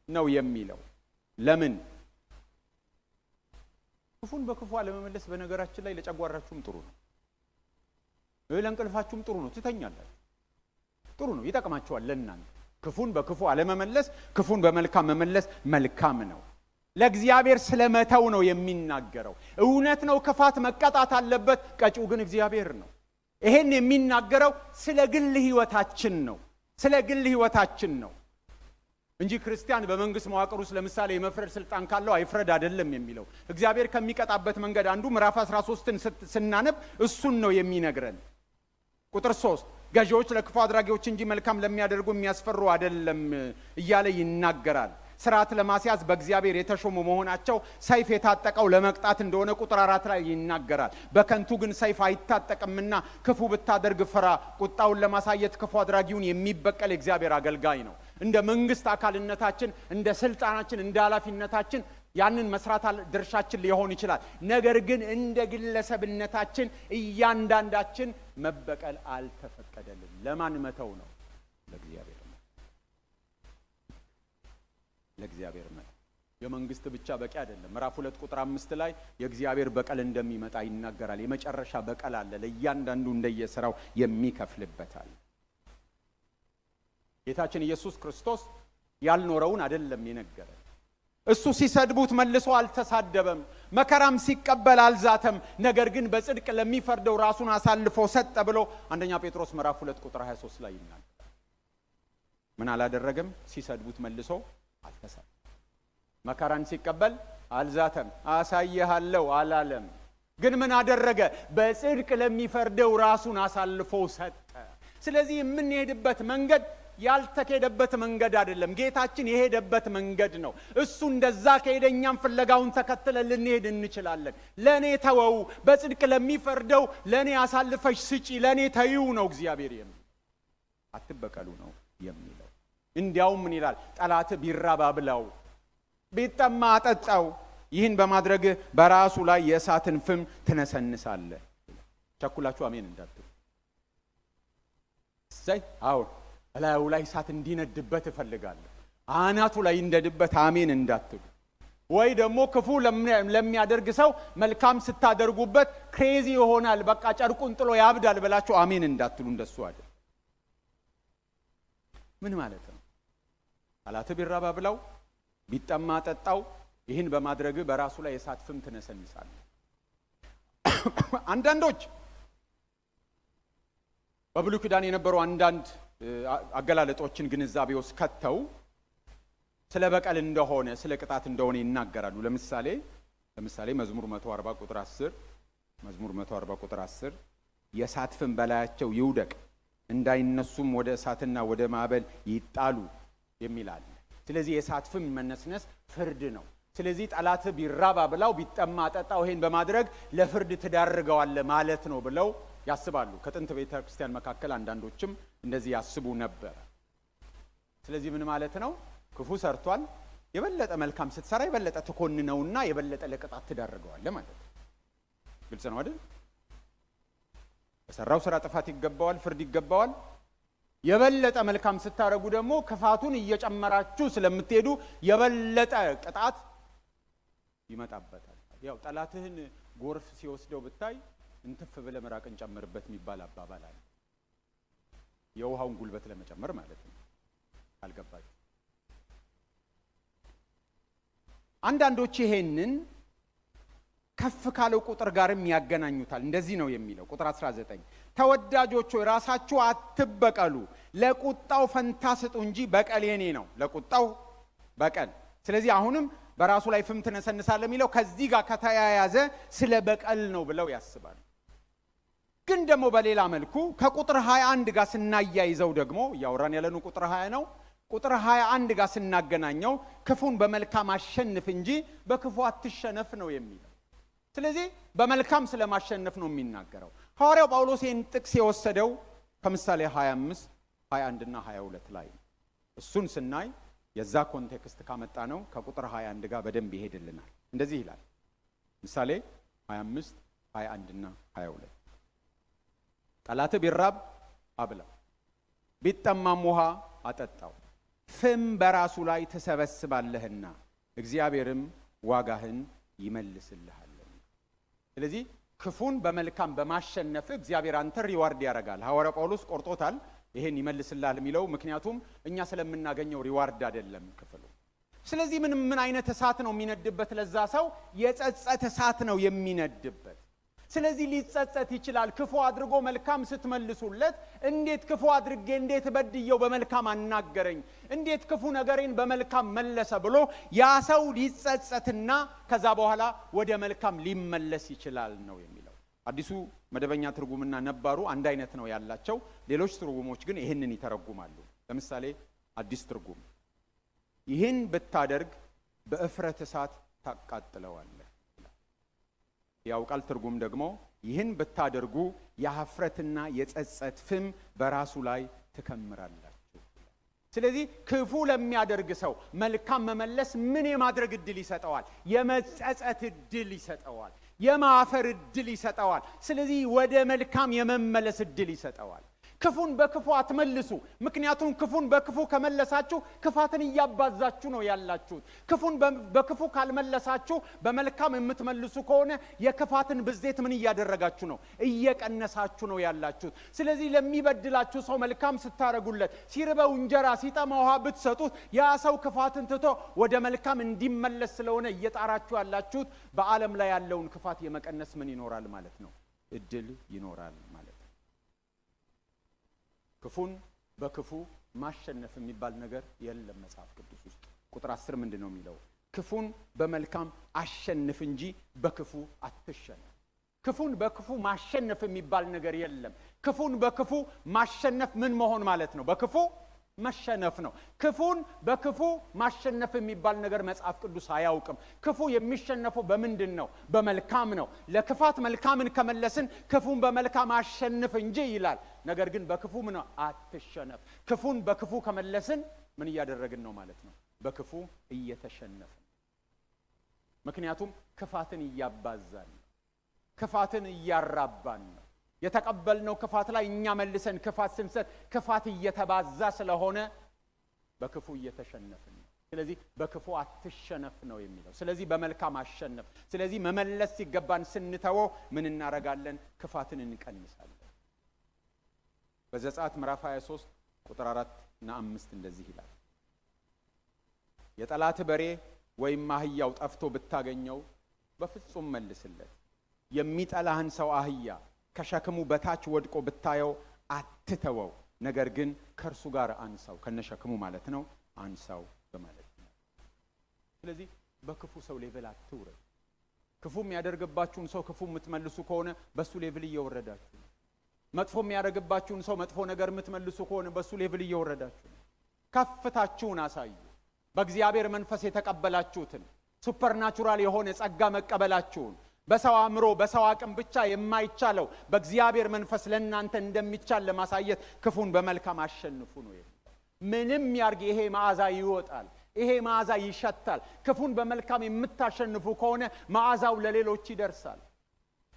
[SPEAKER 1] ነው የሚለው። ለምን? ክፉን በክፉ አለመመለስ በነገራችን ላይ ለጨጓራችሁም ጥሩ ነው፣ ለእንቅልፋችሁም ጥሩ ነው። ትተኛላችሁ፣ ጥሩ ነው፣ ይጠቅማችኋል ለእናንተ። ክፉን በክፉ አለመመለስ፣ ክፉን በመልካም መመለስ መልካም ነው። ለእግዚአብሔር ስለመተው ነው የሚናገረው። እውነት ነው፣ ክፋት መቀጣት አለበት፣ ቀጪው ግን እግዚአብሔር ነው። ይሄን የሚናገረው ስለ ግል ህይወታችን ነው። ስለ ግል ህይወታችን ነው። እንጂ ክርስቲያን በመንግስት መዋቅር ውስጥ ለምሳሌ የመፍረድ ስልጣን ካለው አይፍረድ አይደለም የሚለው። እግዚአብሔር ከሚቀጣበት መንገድ አንዱ ምዕራፍ 13ን ስናነብ እሱን ነው የሚነግረን። ቁጥር 3 ገዢዎች ለክፉ አድራጊዎች እንጂ መልካም ለሚያደርጉ የሚያስፈሩ አይደለም እያለ ይናገራል። ስርዓት ለማስያዝ በእግዚአብሔር የተሾሙ መሆናቸው ሰይፍ የታጠቀው ለመቅጣት እንደሆነ ቁጥር 4 ላይ ይናገራል። በከንቱ ግን ሰይፍ አይታጠቅምና ክፉ ብታደርግ ፍራ፣ ቁጣውን ለማሳየት ክፉ አድራጊውን የሚበቀል እግዚአብሔር አገልጋይ ነው። እንደ መንግስት አካልነታችን፣ እንደ ስልጣናችን፣ እንደ ኃላፊነታችን ያንን መስራት ድርሻችን ሊሆን ይችላል። ነገር ግን እንደ ግለሰብነታችን እያንዳንዳችን መበቀል አልተፈቀደልን። ለማን መተው ነው? ለእግዚአብሔር መተው። የመንግስት ብቻ በቂ አይደለም። ምዕራፍ 2 ቁጥር 5 ላይ የእግዚአብሔር በቀል እንደሚመጣ ይናገራል። የመጨረሻ በቀል አለ፣ ለእያንዳንዱ እንደየሥራው የሚከፍልበታል። ጌታችን ኢየሱስ ክርስቶስ ያልኖረውን አይደለም የነገረን። እሱ ሲሰድቡት መልሶ አልተሳደበም፣ መከራም ሲቀበል አልዛተም። ነገር ግን በጽድቅ ለሚፈርደው ራሱን አሳልፎ ሰጠ ብሎ አንደኛ ጴጥሮስ ምዕራፍ 2 ቁጥር 23 ላይ ይናገራል። ምን አላደረገም? ሲሰድቡት መልሶ አልተሳደበም። መከራን ሲቀበል አልዛተም፣ አሳየሃለሁ አላለም። ግን ምን አደረገ? በጽድቅ ለሚፈርደው ራሱን አሳልፎ ሰጠ። ስለዚህ የምንሄድበት መንገድ ያልተከደበት መንገድ አይደለም። ጌታችን የሄደበት መንገድ ነው። እሱ እንደዛ ከሄደ እኛም ፍለጋውን ተከትለን ልንሄድ እንችላለን። ለኔ ተወው፣ በጽድቅ ለሚፈርደው ለኔ አሳልፈሽ ስጪ፣ ለኔ ተይው ነው እግዚአብሔር የሚለው። አትበቀሉ ነው የሚለው። እንዲያውም ምን ይላል? ጠላት ቢራብ አብላው፣ ቢጠማ አጠጣው፣ ይህን በማድረግ በራሱ ላይ የእሳትን ፍም ትነሰንሳለህ። ቸኩላችሁ አሜን እንዳትሉ። እሰይ አሁን እላዩ ላይ እሳት እንዲነድበት እፈልጋለሁ፣ አናቱ ላይ እንደድበት አሜን እንዳትሉ። ወይ ደግሞ ክፉ ለሚያደርግ ሰው መልካም ስታደርጉበት ክሬዚ ይሆናል፣ በቃ ጨርቁን ጥሎ ያብዳል ብላችሁ አሜን እንዳትሉ። እንደሱ አይደል። ምን ማለት ነው? ጠላት ቢራብ አብላው፣ ቢጠማ አጠጣው፣ ይህን በማድረግ በራሱ ላይ የእሳት ፍም ትነሰንሳለህ። አንዳንዶች በብሉይ ኪዳን የነበሩ አንዳንድ አገላለጦችን ግንዛቤ ውስጥ ከተው ስለ በቀል እንደሆነ ስለ ቅጣት እንደሆነ ይናገራሉ። ለምሳሌ መዝሙር 140 ቁጥር 10 የእሳት ፍም በላያቸው ይውደቅ፣ እንዳይነሱም ወደ እሳትና ወደ ማዕበል ይጣሉ የሚላል። ስለዚህ የእሳት ፍም መነስነስ ፍርድ ነው። ስለዚህ ጠላት ቢራብ አብላው፣ ቢጠማ አጠጣው፣ ይሄን በማድረግ ለፍርድ ትዳርገዋለህ ማለት ነው ብለው ያስባሉ። ከጥንት ቤተ ክርስቲያን መካከል አንዳንዶችም እንደዚህ ያስቡ ነበር። ስለዚህ ምን ማለት ነው? ክፉ ሰርቷል፣ የበለጠ መልካም ስትሰራ የበለጠ ትኮንነውና የበለጠ ለቅጣት ትዳርገዋለህ ማለት ነው። ግልጽ ነው አይደል? በሰራው ስራ ጥፋት ይገባዋል፣ ፍርድ ይገባዋል። የበለጠ መልካም ስታረጉ ደግሞ ክፋቱን እየጨመራችሁ ስለምትሄዱ የበለጠ ቅጣት ይመጣበታል። ያው ጠላትህን ጎርፍ ሲወስደው ብታይ እንትፍ ብለህ ምራቅን ጨምርበት የሚባል አባባል አለ። የውሃውን ጉልበት ለመጨመር ማለት ነው። አልገባችሁ? አንዳንዶች ይሄንን ከፍ ካለው ቁጥር ጋርም ያገናኙታል። እንደዚህ ነው የሚለው ቁጥር 19 ተወዳጆች ሆይ ራሳችሁ አትበቀሉ፣ ለቁጣው ፈንታ ስጡ እንጂ በቀል የኔ ነው። ለቁጣው በቀል። ስለዚህ አሁንም በራሱ ላይ ፍም ትነሰንሳለህ የሚለው ከዚህ ጋር ከተያያዘ ስለ በቀል ነው ብለው ያስባሉ። ግን ደግሞ በሌላ መልኩ ከቁጥር 21 ጋር ስናያይዘው ደግሞ እያወራን ያለነው ቁጥር 20 ነው። ቁጥር 21 ጋር ስናገናኘው ክፉን በመልካም አሸንፍ እንጂ በክፉ አትሸነፍ ነው የሚለው። ስለዚህ በመልካም ስለማሸነፍ ነው የሚናገረው። ሐዋርያው ጳውሎስ ይህን ጥቅስ የወሰደው ከምሳሌ 25፣ 21 እና 22 ላይ ነው። እሱን ስናይ የዛ ኮንቴክስት ካመጣ ነው ከቁጥር 21 ጋር በደንብ ይሄድልናል። እንደዚህ ይላል ምሳሌ 25፣ 21 እና 22 ጠላት ቢራብ አብላው፣ ቢጠማም ውሃ አጠጣው፣ ፍም በራሱ ላይ ትሰበስባለህና እግዚአብሔርም ዋጋህን ይመልስልሃል። ስለዚህ ክፉን በመልካም በማሸነፍ እግዚአብሔር አንተ ሪዋርድ ያደርጋል። ሐዋርያ ጳውሎስ ቆርጦታል ይሄን ይመልስልሃል የሚለው ምክንያቱም እኛ ስለምናገኘው ሪዋርድ አይደለም ክፍሉ። ስለዚህ ምን አይነት እሳት ነው የሚነድበት? ለዛ ሰው የጸጸት እሳት ነው የሚነድበት። ስለዚህ ሊጸጸት ይችላል። ክፉ አድርጎ መልካም ስትመልሱለት እንዴት ክፉ አድርጌ እንዴት በድየው በመልካም አናገረኝ፣ እንዴት ክፉ ነገሬን በመልካም መለሰ ብሎ ያ ሰው ሊጸጸትና ከዛ በኋላ ወደ መልካም ሊመለስ ይችላል ነው የሚለው። አዲሱ መደበኛ ትርጉምና ነባሩ አንድ አይነት ነው ያላቸው። ሌሎች ትርጉሞች ግን ይህንን ይተረጉማሉ። ለምሳሌ አዲስ ትርጉም ይህን ብታደርግ በእፍረት እሳት ታቃጥለዋለህ። ያው ቃል ትርጉም ደግሞ ይህን ብታደርጉ የሐፍረትና የጸጸት ፍም በራሱ ላይ ትከምራላችሁ። ስለዚህ ክፉ ለሚያደርግ ሰው መልካም መመለስ ምን የማድረግ እድል ይሰጠዋል? የመጸጸት እድል ይሰጠዋል። የማፈር እድል ይሰጠዋል። ስለዚህ ወደ መልካም የመመለስ እድል ይሰጠዋል። ክፉን በክፉ አትመልሱ። ምክንያቱም ክፉን በክፉ ከመለሳችሁ ክፋትን እያባዛችሁ ነው ያላችሁት። ክፉን በክፉ ካልመለሳችሁ በመልካም የምትመልሱ ከሆነ የክፋትን ብዜት ምን እያደረጋችሁ ነው? እየቀነሳችሁ ነው ያላችሁት። ስለዚህ ለሚበድላችሁ ሰው መልካም ስታረጉለት፣ ሲርበው እንጀራ ሲጠማ ውሃ ብትሰጡት ያ ሰው ክፋትን ትቶ ወደ መልካም እንዲመለስ ስለሆነ እየጣራችሁ ያላችሁት በዓለም ላይ ያለውን ክፋት የመቀነስ ምን ይኖራል ማለት ነው? እድል ይኖራል ማለት ነው። ክፉን በክፉ ማሸነፍ የሚባል ነገር የለም መጽሐፍ ቅዱስ ውስጥ። ቁጥር 10 ምንድነው የሚለው? ክፉን በመልካም አሸንፍ እንጂ በክፉ አትሸነፍ። ክፉን በክፉ ማሸነፍ የሚባል ነገር የለም። ክፉን በክፉ ማሸነፍ ምን መሆን ማለት ነው? በክፉ መሸነፍ ነው። ክፉን በክፉ ማሸነፍ የሚባል ነገር መጽሐፍ ቅዱስ አያውቅም። ክፉ የሚሸነፈው በምንድን ነው? በመልካም ነው። ለክፋት መልካምን ከመለስን ክፉን በመልካም አሸንፍ እንጂ ይላል። ነገር ግን በክፉ ምን አትሸነፍ። ክፉን በክፉ ከመለስን ምን እያደረግን ነው ማለት ነው? በክፉ እየተሸነፍን። ምክንያቱም ክፋትን እያባዛን ነው። ክፋትን እያራባን ነው። የተቀበልነው ክፋት ላይ እኛ መልሰን ክፋት ስንሰጥ ክፋት እየተባዛ ስለሆነ በክፉ እየተሸነፍን ነው። ስለዚህ በክፉ አትሸነፍ ነው የሚለው። ስለዚህ በመልካም አሸነፍ። ስለዚህ መመለስ ሲገባን ስንተወው ምን እናረጋለን? ክፋትን እንቀንሳለን። በዘጸአት ምዕራፍ 23 ቁጥር 4 እና 5 እንደዚህ ይላል። የጠላት በሬ ወይም አህያው ጠፍቶ ብታገኘው በፍጹም መልስለት። የሚጠላህን ሰው አህያ ከሸክሙ በታች ወድቆ ብታየው አትተወው፣ ነገር ግን ከእርሱ ጋር አንሳው፣ ከነሸክሙ ማለት ነው፣ አንሳው በማለት ነው። ስለዚህ በክፉ ሰው ሌቭል አትውረዱ። ክፉ የሚያደርግባችሁን ሰው ክፉ የምትመልሱ ከሆነ በሱ ሌቭል እየወረዳችሁ ነው። መጥፎ የሚያደርግባችሁን ሰው መጥፎ ነገር የምትመልሱ ከሆነ በሱ ሌቭል እየወረዳችሁ ነው። ከፍታችሁን አሳዩ። በእግዚአብሔር መንፈስ የተቀበላችሁትን ሱፐርናቹራል የሆነ ጸጋ መቀበላችሁን፣ በሰው አእምሮ በሰው አቅም ብቻ የማይቻለው በእግዚአብሔር መንፈስ ለእናንተ እንደሚቻል ለማሳየት ክፉን በመልካም አሸንፉ ነው የሚለው። ምንም ያርግ ይሄ መዓዛ ይወጣል፣ ይሄ መዓዛ ይሸታል። ክፉን በመልካም የምታሸንፉ ከሆነ መዓዛው ለሌሎች ይደርሳል።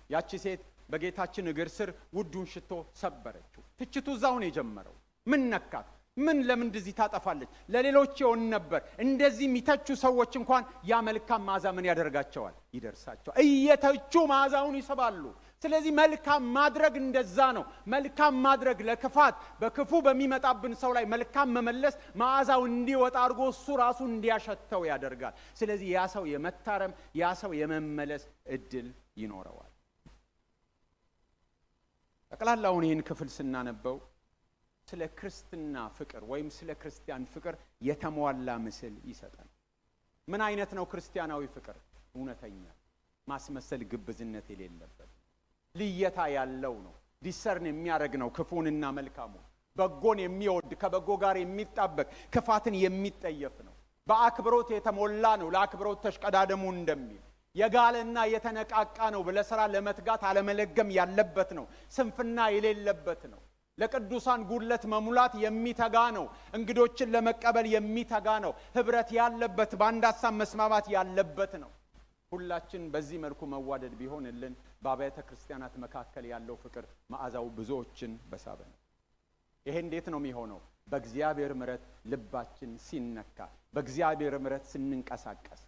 [SPEAKER 1] ያቺ ሴት በጌታችን እግር ስር ውዱን ሽቶ ሰበረችው። ትችቱ እዛው ነው የጀመረው። ምን ነካት? ምን ለምን እንደዚህ ታጠፋለች? ለሌሎች ይሆን ነበር። እንደዚህ የሚተቹ ሰዎች እንኳን ያ መልካም መዓዛ ምን ያደርጋቸዋል? ይደርሳቸዋል። እየተቹ መዓዛውን ይስባሉ። ስለዚህ መልካም ማድረግ እንደዛ ነው። መልካም ማድረግ ለክፋት በክፉ በሚመጣብን ሰው ላይ መልካም መመለስ መዓዛው እንዲወጣ አድርጎ እሱ ራሱ እንዲያሸተው ያደርጋል። ስለዚህ ያ ሰው የመታረም ያ ሰው የመመለስ እድል ይኖረዋል። ጠቅላላውን ይህን ክፍል ስናነበው ስለ ክርስትና ፍቅር ወይም ስለ ክርስቲያን ፍቅር የተሟላ ምስል ይሰጣል። ምን አይነት ነው ክርስቲያናዊ ፍቅር? እውነተኛ፣ ማስመሰል፣ ግብዝነት የሌለበት፣ ልየታ ያለው ነው። ዲሰርን የሚያደርግ ነው ክፉንና መልካሙን፣ በጎን የሚወድ ከበጎ ጋር የሚጣበቅ ክፋትን የሚጠየፍ ነው። በአክብሮት የተሞላ ነው። ለአክብሮት ተሽቀዳደሙ እንደሚል የጋለና የተነቃቃ ነው። ለሥራ ለመትጋት አለመለገም ያለበት ነው። ስንፍና የሌለበት ነው። ለቅዱሳን ጉድለት መሙላት የሚተጋ ነው። እንግዶችን ለመቀበል የሚተጋ ነው። ህብረት ያለበት፣ በአንድ ሐሳብ መስማማት ያለበት ነው። ሁላችን በዚህ መልኩ መዋደድ ቢሆንልን በአብያተ ክርስቲያናት መካከል ያለው ፍቅር መዓዛው ብዙዎችን በሳበ ነው። ይሄ እንዴት ነው የሚሆነው? በእግዚአብሔር ምሕረት ልባችን ሲነካ፣ በእግዚአብሔር ምሕረት ስንንቀሳቀስ።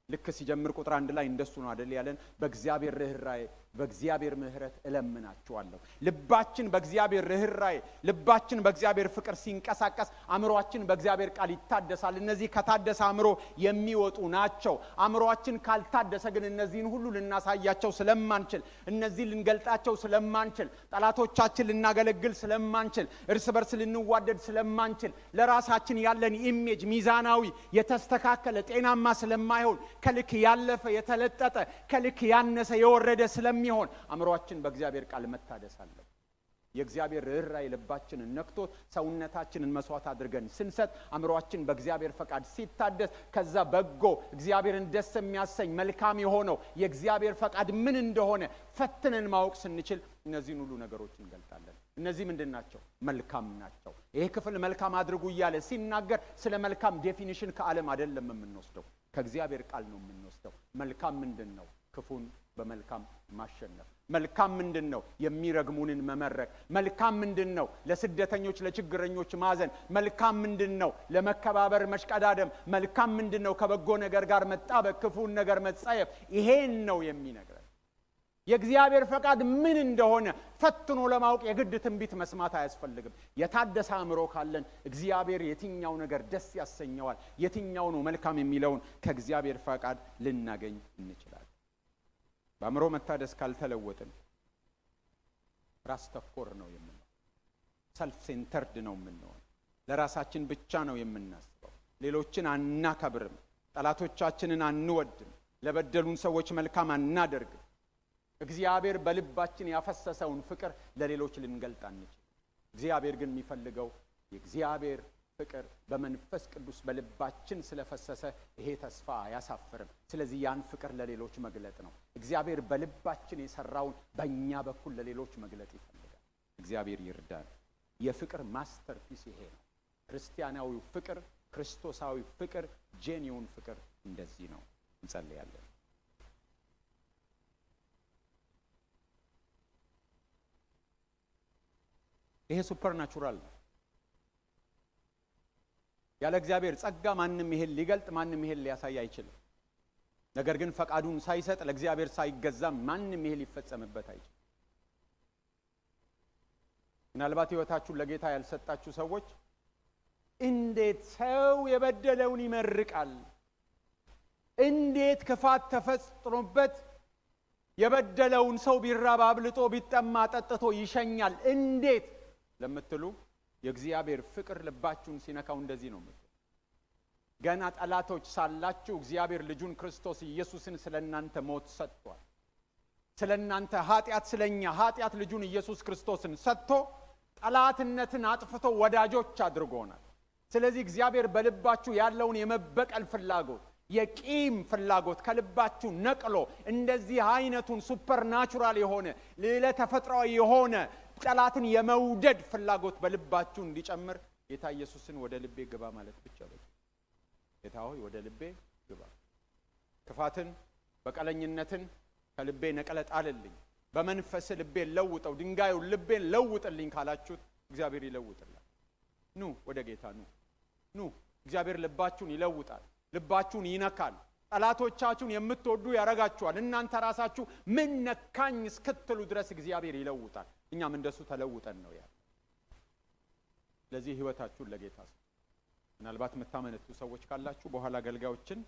[SPEAKER 1] ልክ ሲጀምር ቁጥር 1 ላይ እንደሱ ነው አይደል ያለን? በእግዚአብሔር ርኅራኄ በእግዚአብሔር ምህረት እለምናችኋለሁ። ልባችን በእግዚአብሔር ርህራይ፣ ልባችን በእግዚአብሔር ፍቅር ሲንቀሳቀስ አእምሮአችን በእግዚአብሔር ቃል ይታደሳል። እነዚህ ከታደሰ አእምሮ የሚወጡ ናቸው። አእምሮአችን ካልታደሰ ግን እነዚህን ሁሉ ልናሳያቸው ስለማንችል፣ እነዚህ ልንገልጣቸው ስለማንችል፣ ጠላቶቻችን ልናገለግል ስለማንችል፣ እርስ በርስ ልንዋደድ ስለማንችል፣ ለራሳችን ያለን ኢሜጅ ሚዛናዊ የተስተካከለ ጤናማ ስለማይሆን፣ ከልክ ያለፈ የተለጠጠ ከልክ ያነሰ የወረደ ስለሚሆን አእምሮአችን በእግዚአብሔር ቃል መታደስ አለ። የእግዚአብሔር ርህራይ ልባችንን ነክቶት ሰውነታችንን መስዋዕት አድርገን ስንሰጥ አእምሮአችን በእግዚአብሔር ፈቃድ ሲታደስ ከዛ በጎ እግዚአብሔርን ደስ የሚያሰኝ መልካም የሆነው የእግዚአብሔር ፈቃድ ምን እንደሆነ ፈትነን ማወቅ ስንችል እነዚህን ሁሉ ነገሮች እንገልጣለን። እነዚህ ምንድን ናቸው? መልካም ናቸው። ይሄ ክፍል መልካም አድርጉ እያለ ሲናገር ስለ መልካም ዴፊኒሽን ከዓለም አይደለም የምንወስደው፣ ከእግዚአብሔር ቃል ነው የምንወስደው። መልካም ምንድን ነው? ክፉን በመልካም ማሸነፍ። መልካም ምንድን ነው? የሚረግሙንን መመረቅ። መልካም ምንድን ነው? ለስደተኞች ለችግረኞች ማዘን። መልካም ምንድን ነው? ለመከባበር መሽቀዳደም። መልካም ምንድን ነው? ከበጎ ነገር ጋር መጣበቅ፣ ክፉን ነገር መጸየፍ። ይሄን ነው የሚነግረን። የእግዚአብሔር ፈቃድ ምን እንደሆነ ፈትኖ ለማወቅ የግድ ትንቢት መስማት አያስፈልግም። የታደሰ አእምሮ ካለን እግዚአብሔር የትኛው ነገር ደስ ያሰኘዋል፣ የትኛው ነው መልካም የሚለውን ከእግዚአብሔር ፈቃድ ልናገኝ እንችላለን። በአእምሮ መታደስ ካልተለወጥን ራስ ተኮር ነው የምንሆነው። ሰልፍ ሴንተርድ ነው የምንሆነው። ለራሳችን ብቻ ነው የምናስበው። ሌሎችን አናከብርም። ጠላቶቻችንን አንወድም። ለበደሉን ሰዎች መልካም አናደርግም። እግዚአብሔር በልባችን ያፈሰሰውን ፍቅር ለሌሎች ልንገልጥ አንችል። እግዚአብሔር ግን የሚፈልገው የእግዚአብሔር ፍቅር በመንፈስ ቅዱስ በልባችን ስለፈሰሰ ይሄ ተስፋ አያሳፍርም። ስለዚህ ያን ፍቅር ለሌሎች መግለጥ ነው። እግዚአብሔር በልባችን የሰራውን በእኛ በኩል ለሌሎች መግለጥ ይፈልጋል። እግዚአብሔር ይርዳል። የፍቅር ማስተርፒስ ይሄ ነው። ክርስቲያናዊው ፍቅር፣ ክርስቶሳዊ ፍቅር፣ ጄኒውን ፍቅር እንደዚህ ነው። እንጸልያለን። ይሄ ሱፐርናቹራል ነው። ያለ እግዚአብሔር ጸጋ ማንም ይሄን ሊገልጥ ማንም ይሄን ሊያሳይ አይችልም። ነገር ግን ፈቃዱን ሳይሰጥ ለእግዚአብሔር ሳይገዛ ማንም ይሄ ሊፈጸምበት አይችልም። ምናልባት ሕይወታችሁን ለጌታ ያልሰጣችሁ ሰዎች እንዴት ሰው የበደለውን ይመርቃል? እንዴት ክፋት ተፈጽሞበት የበደለውን ሰው ቢራብ አብልጦ ቢጠማ ጠጥቶ ይሸኛል? እንዴት ለምትሉ የእግዚአብሔር ፍቅር ልባችሁን ሲነካው እንደዚህ ነው። ገና ጠላቶች ሳላችሁ እግዚአብሔር ልጁን ክርስቶስ ኢየሱስን ስለናንተ ሞት ሰጥቷል። ስለናንተ ኃጢአት፣ ስለኛ ኃጢአት ልጁን ኢየሱስ ክርስቶስን ሰጥቶ ጠላትነትን አጥፍቶ ወዳጆች አድርጎናል። ስለዚህ እግዚአብሔር በልባችሁ ያለውን የመበቀል ፍላጎት፣ የቂም ፍላጎት ከልባችሁ ነቅሎ እንደዚህ አይነቱን ሱፐርናቹራል የሆነ ሌላ ተፈጥሯዊ የሆነ ጠላትን የመውደድ ፍላጎት በልባችሁ እንዲጨምር ጌታ ኢየሱስን ወደ ልቤ ግባ ማለት ብቻ ነው። ጌታ ሆይ ወደ ልቤ ግባ፣ ክፋትን በቀለኝነትን ከልቤ ነቅለ ጣልልኝ፣ በመንፈስ ልቤን ለውጠው፣ ድንጋዩን ልቤን ለውጥልኝ ካላችሁት እግዚአብሔር ይለውጥላል። ኑ ወደ ጌታ ኑ። እግዚአብሔር ልባችሁን ይለውጣል፣ ልባችሁን ይነካል። ጠላቶቻችሁን የምትወዱ ያረጋችኋል። እናንተ ራሳችሁ ምን ነካኝ እስክትሉ ድረስ እግዚአብሔር ይለውጣል። እኛም እንደሱ ተለውጠን ነው ያለው። ስለዚህ ህይወታችሁን ለጌታ ሰጡ። ምናልባት የምታመነቱ ሰዎች ካላችሁ በኋላ አገልጋዮችን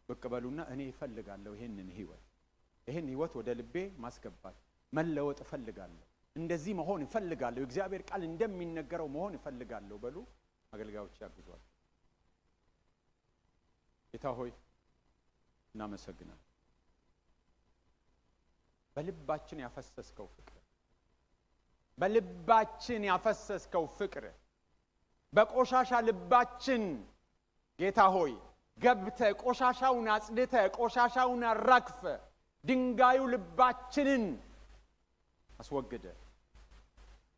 [SPEAKER 1] ብቅ በሉና እኔ እፈልጋለሁ ይሄን ህይወት ወደ ልቤ ማስገባት መለወጥ እፈልጋለሁ፣ እንደዚህ መሆን እፈልጋለሁ፣ እግዚአብሔር ቃል እንደሚነገረው መሆን እፈልጋለሁ በሉ። አገልጋዮች ያግዟል። ጌታ ሆይ እናመሰግናለን። በልባችን ያፈሰስከው ፍቅር በቆሻሻ ልባችን ጌታ ሆይ ገብተ ቆሻሻውን አጽድተ ቆሻሻውን አራግፈ ድንጋዩ ልባችንን አስወግደ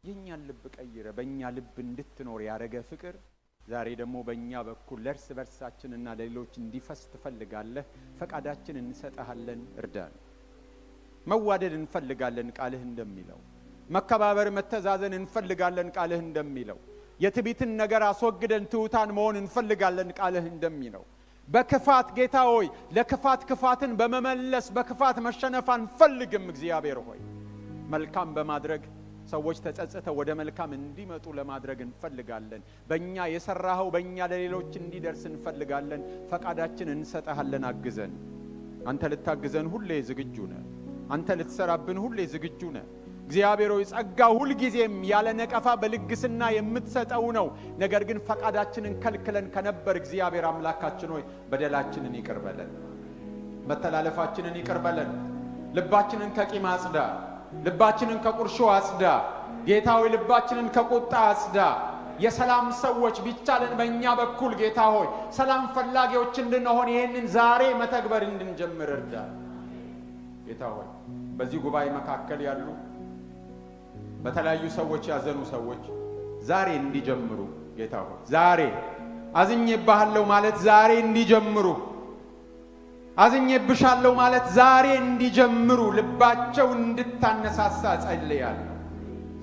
[SPEAKER 1] የኛን ልብ ቀይረ በእኛ ልብ እንድትኖር ያረገ ፍቅር ዛሬ ደግሞ በእኛ በኩል ለእርስ በርሳችንና ለሌሎች እንዲፈስ ትፈልጋለህ። ፈቃዳችን እንሰጥሃለን፣ እርዳን። መዋደድ እንፈልጋለን ቃልህ እንደሚለው፣ መከባበር መተዛዘን እንፈልጋለን ቃልህ እንደሚለው፣ የትዕቢትን ነገር አስወግደን ትሑታን መሆን እንፈልጋለን ቃልህ እንደሚለው፣ በክፋት ጌታ ሆይ ለክፋት ክፋትን በመመለስ በክፋት መሸነፍ አንፈልግም። እግዚአብሔር ሆይ መልካም በማድረግ ሰዎች ተጸጽተው ወደ መልካም እንዲመጡ ለማድረግ እንፈልጋለን። በእኛ የሰራኸው በእኛ ለሌሎች እንዲደርስ እንፈልጋለን። ፈቃዳችን እንሰጥሃለን። አግዘን። አንተ ልታግዘን ሁሌ ዝግጁ ነህ። አንተ ልትሰራብን ሁሌ ዝግጁ ነህ። እግዚአብሔር ሆይ ጸጋ ሁል ጊዜም ያለ ነቀፋ በልግስና የምትሰጠው ነው። ነገር ግን ፈቃዳችንን ከልክለን ከነበር እግዚአብሔር አምላካችን ሆይ በደላችንን ይቅር በለን፣ መተላለፋችንን ይቅር በለን። ልባችንን ከቂም አጽዳ፣ ልባችንን ከቁርሾ አጽዳ። ጌታ ሆይ ልባችንን ከቁጣ አጽዳ። የሰላም ሰዎች ቢቻለን በእኛ በኩል ጌታ ሆይ ሰላም ፈላጊዎች እንድንሆን ይህንን ዛሬ መተግበር እንድንጀምር እርዳ። ጌታ ሆይ በዚህ ጉባኤ መካከል ያሉ በተለያዩ ሰዎች ያዘኑ ሰዎች ዛሬ እንዲጀምሩ ጌታ ሆይ ዛሬ አዝኜብሃለሁ ማለት ዛሬ እንዲጀምሩ፣ አዝኜብሻለሁ ማለት ዛሬ እንዲጀምሩ ልባቸው እንድታነሳሳ ጸልያለሁ።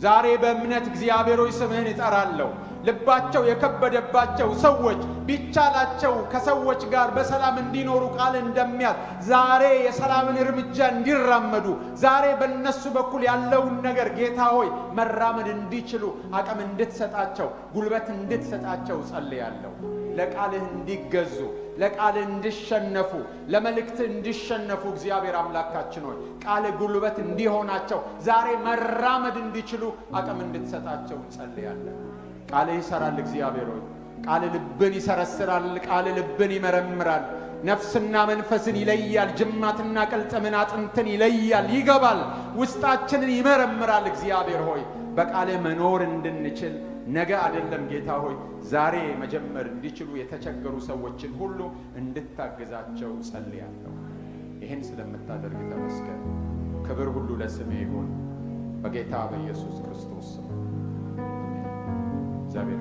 [SPEAKER 1] ዛሬ በእምነት እግዚአብሔር ሆይ ስምህን እጠራለሁ። ልባቸው የከበደባቸው ሰዎች ቢቻላቸው ከሰዎች ጋር በሰላም እንዲኖሩ ቃል እንደሚያዝ ዛሬ የሰላምን እርምጃ እንዲራመዱ ዛሬ በእነሱ በኩል ያለውን ነገር ጌታ ሆይ መራመድ እንዲችሉ አቅም እንድትሰጣቸው ጉልበት እንድትሰጣቸው ጸልያለሁ። ለቃልህ እንዲገዙ ለቃልህ እንዲሸነፉ ለመልእክትህ እንዲሸነፉ እግዚአብሔር አምላካችን ሆይ ቃልህ ጉልበት እንዲሆናቸው ዛሬ መራመድ እንዲችሉ አቅም እንድትሰጣቸው ጸልያለሁ። ቃልህ ይሰራል። እግዚአብሔር ሆይ ቃልህ ልብን ይሰረስራል። ቃልህ ልብን ይመረምራል። ነፍስና መንፈስን ይለያል። ጅማትና ቅልጥምን አጥንትን ይለያል፣ ይገባል፣ ውስጣችንን ይመረምራል። እግዚአብሔር ሆይ በቃልህ መኖር እንድንችል ነገ አይደለም ጌታ ሆይ ዛሬ መጀመር እንዲችሉ የተቸገሩ ሰዎችን ሁሉ እንድታግዛቸው ጸልያለሁ። ይህን ስለምታደርግ ተመስገን። ክብር ሁሉ ለስምህ ይሁን በጌታ በኢየሱስ ክርስቶስ ስም። እግዚአብሔር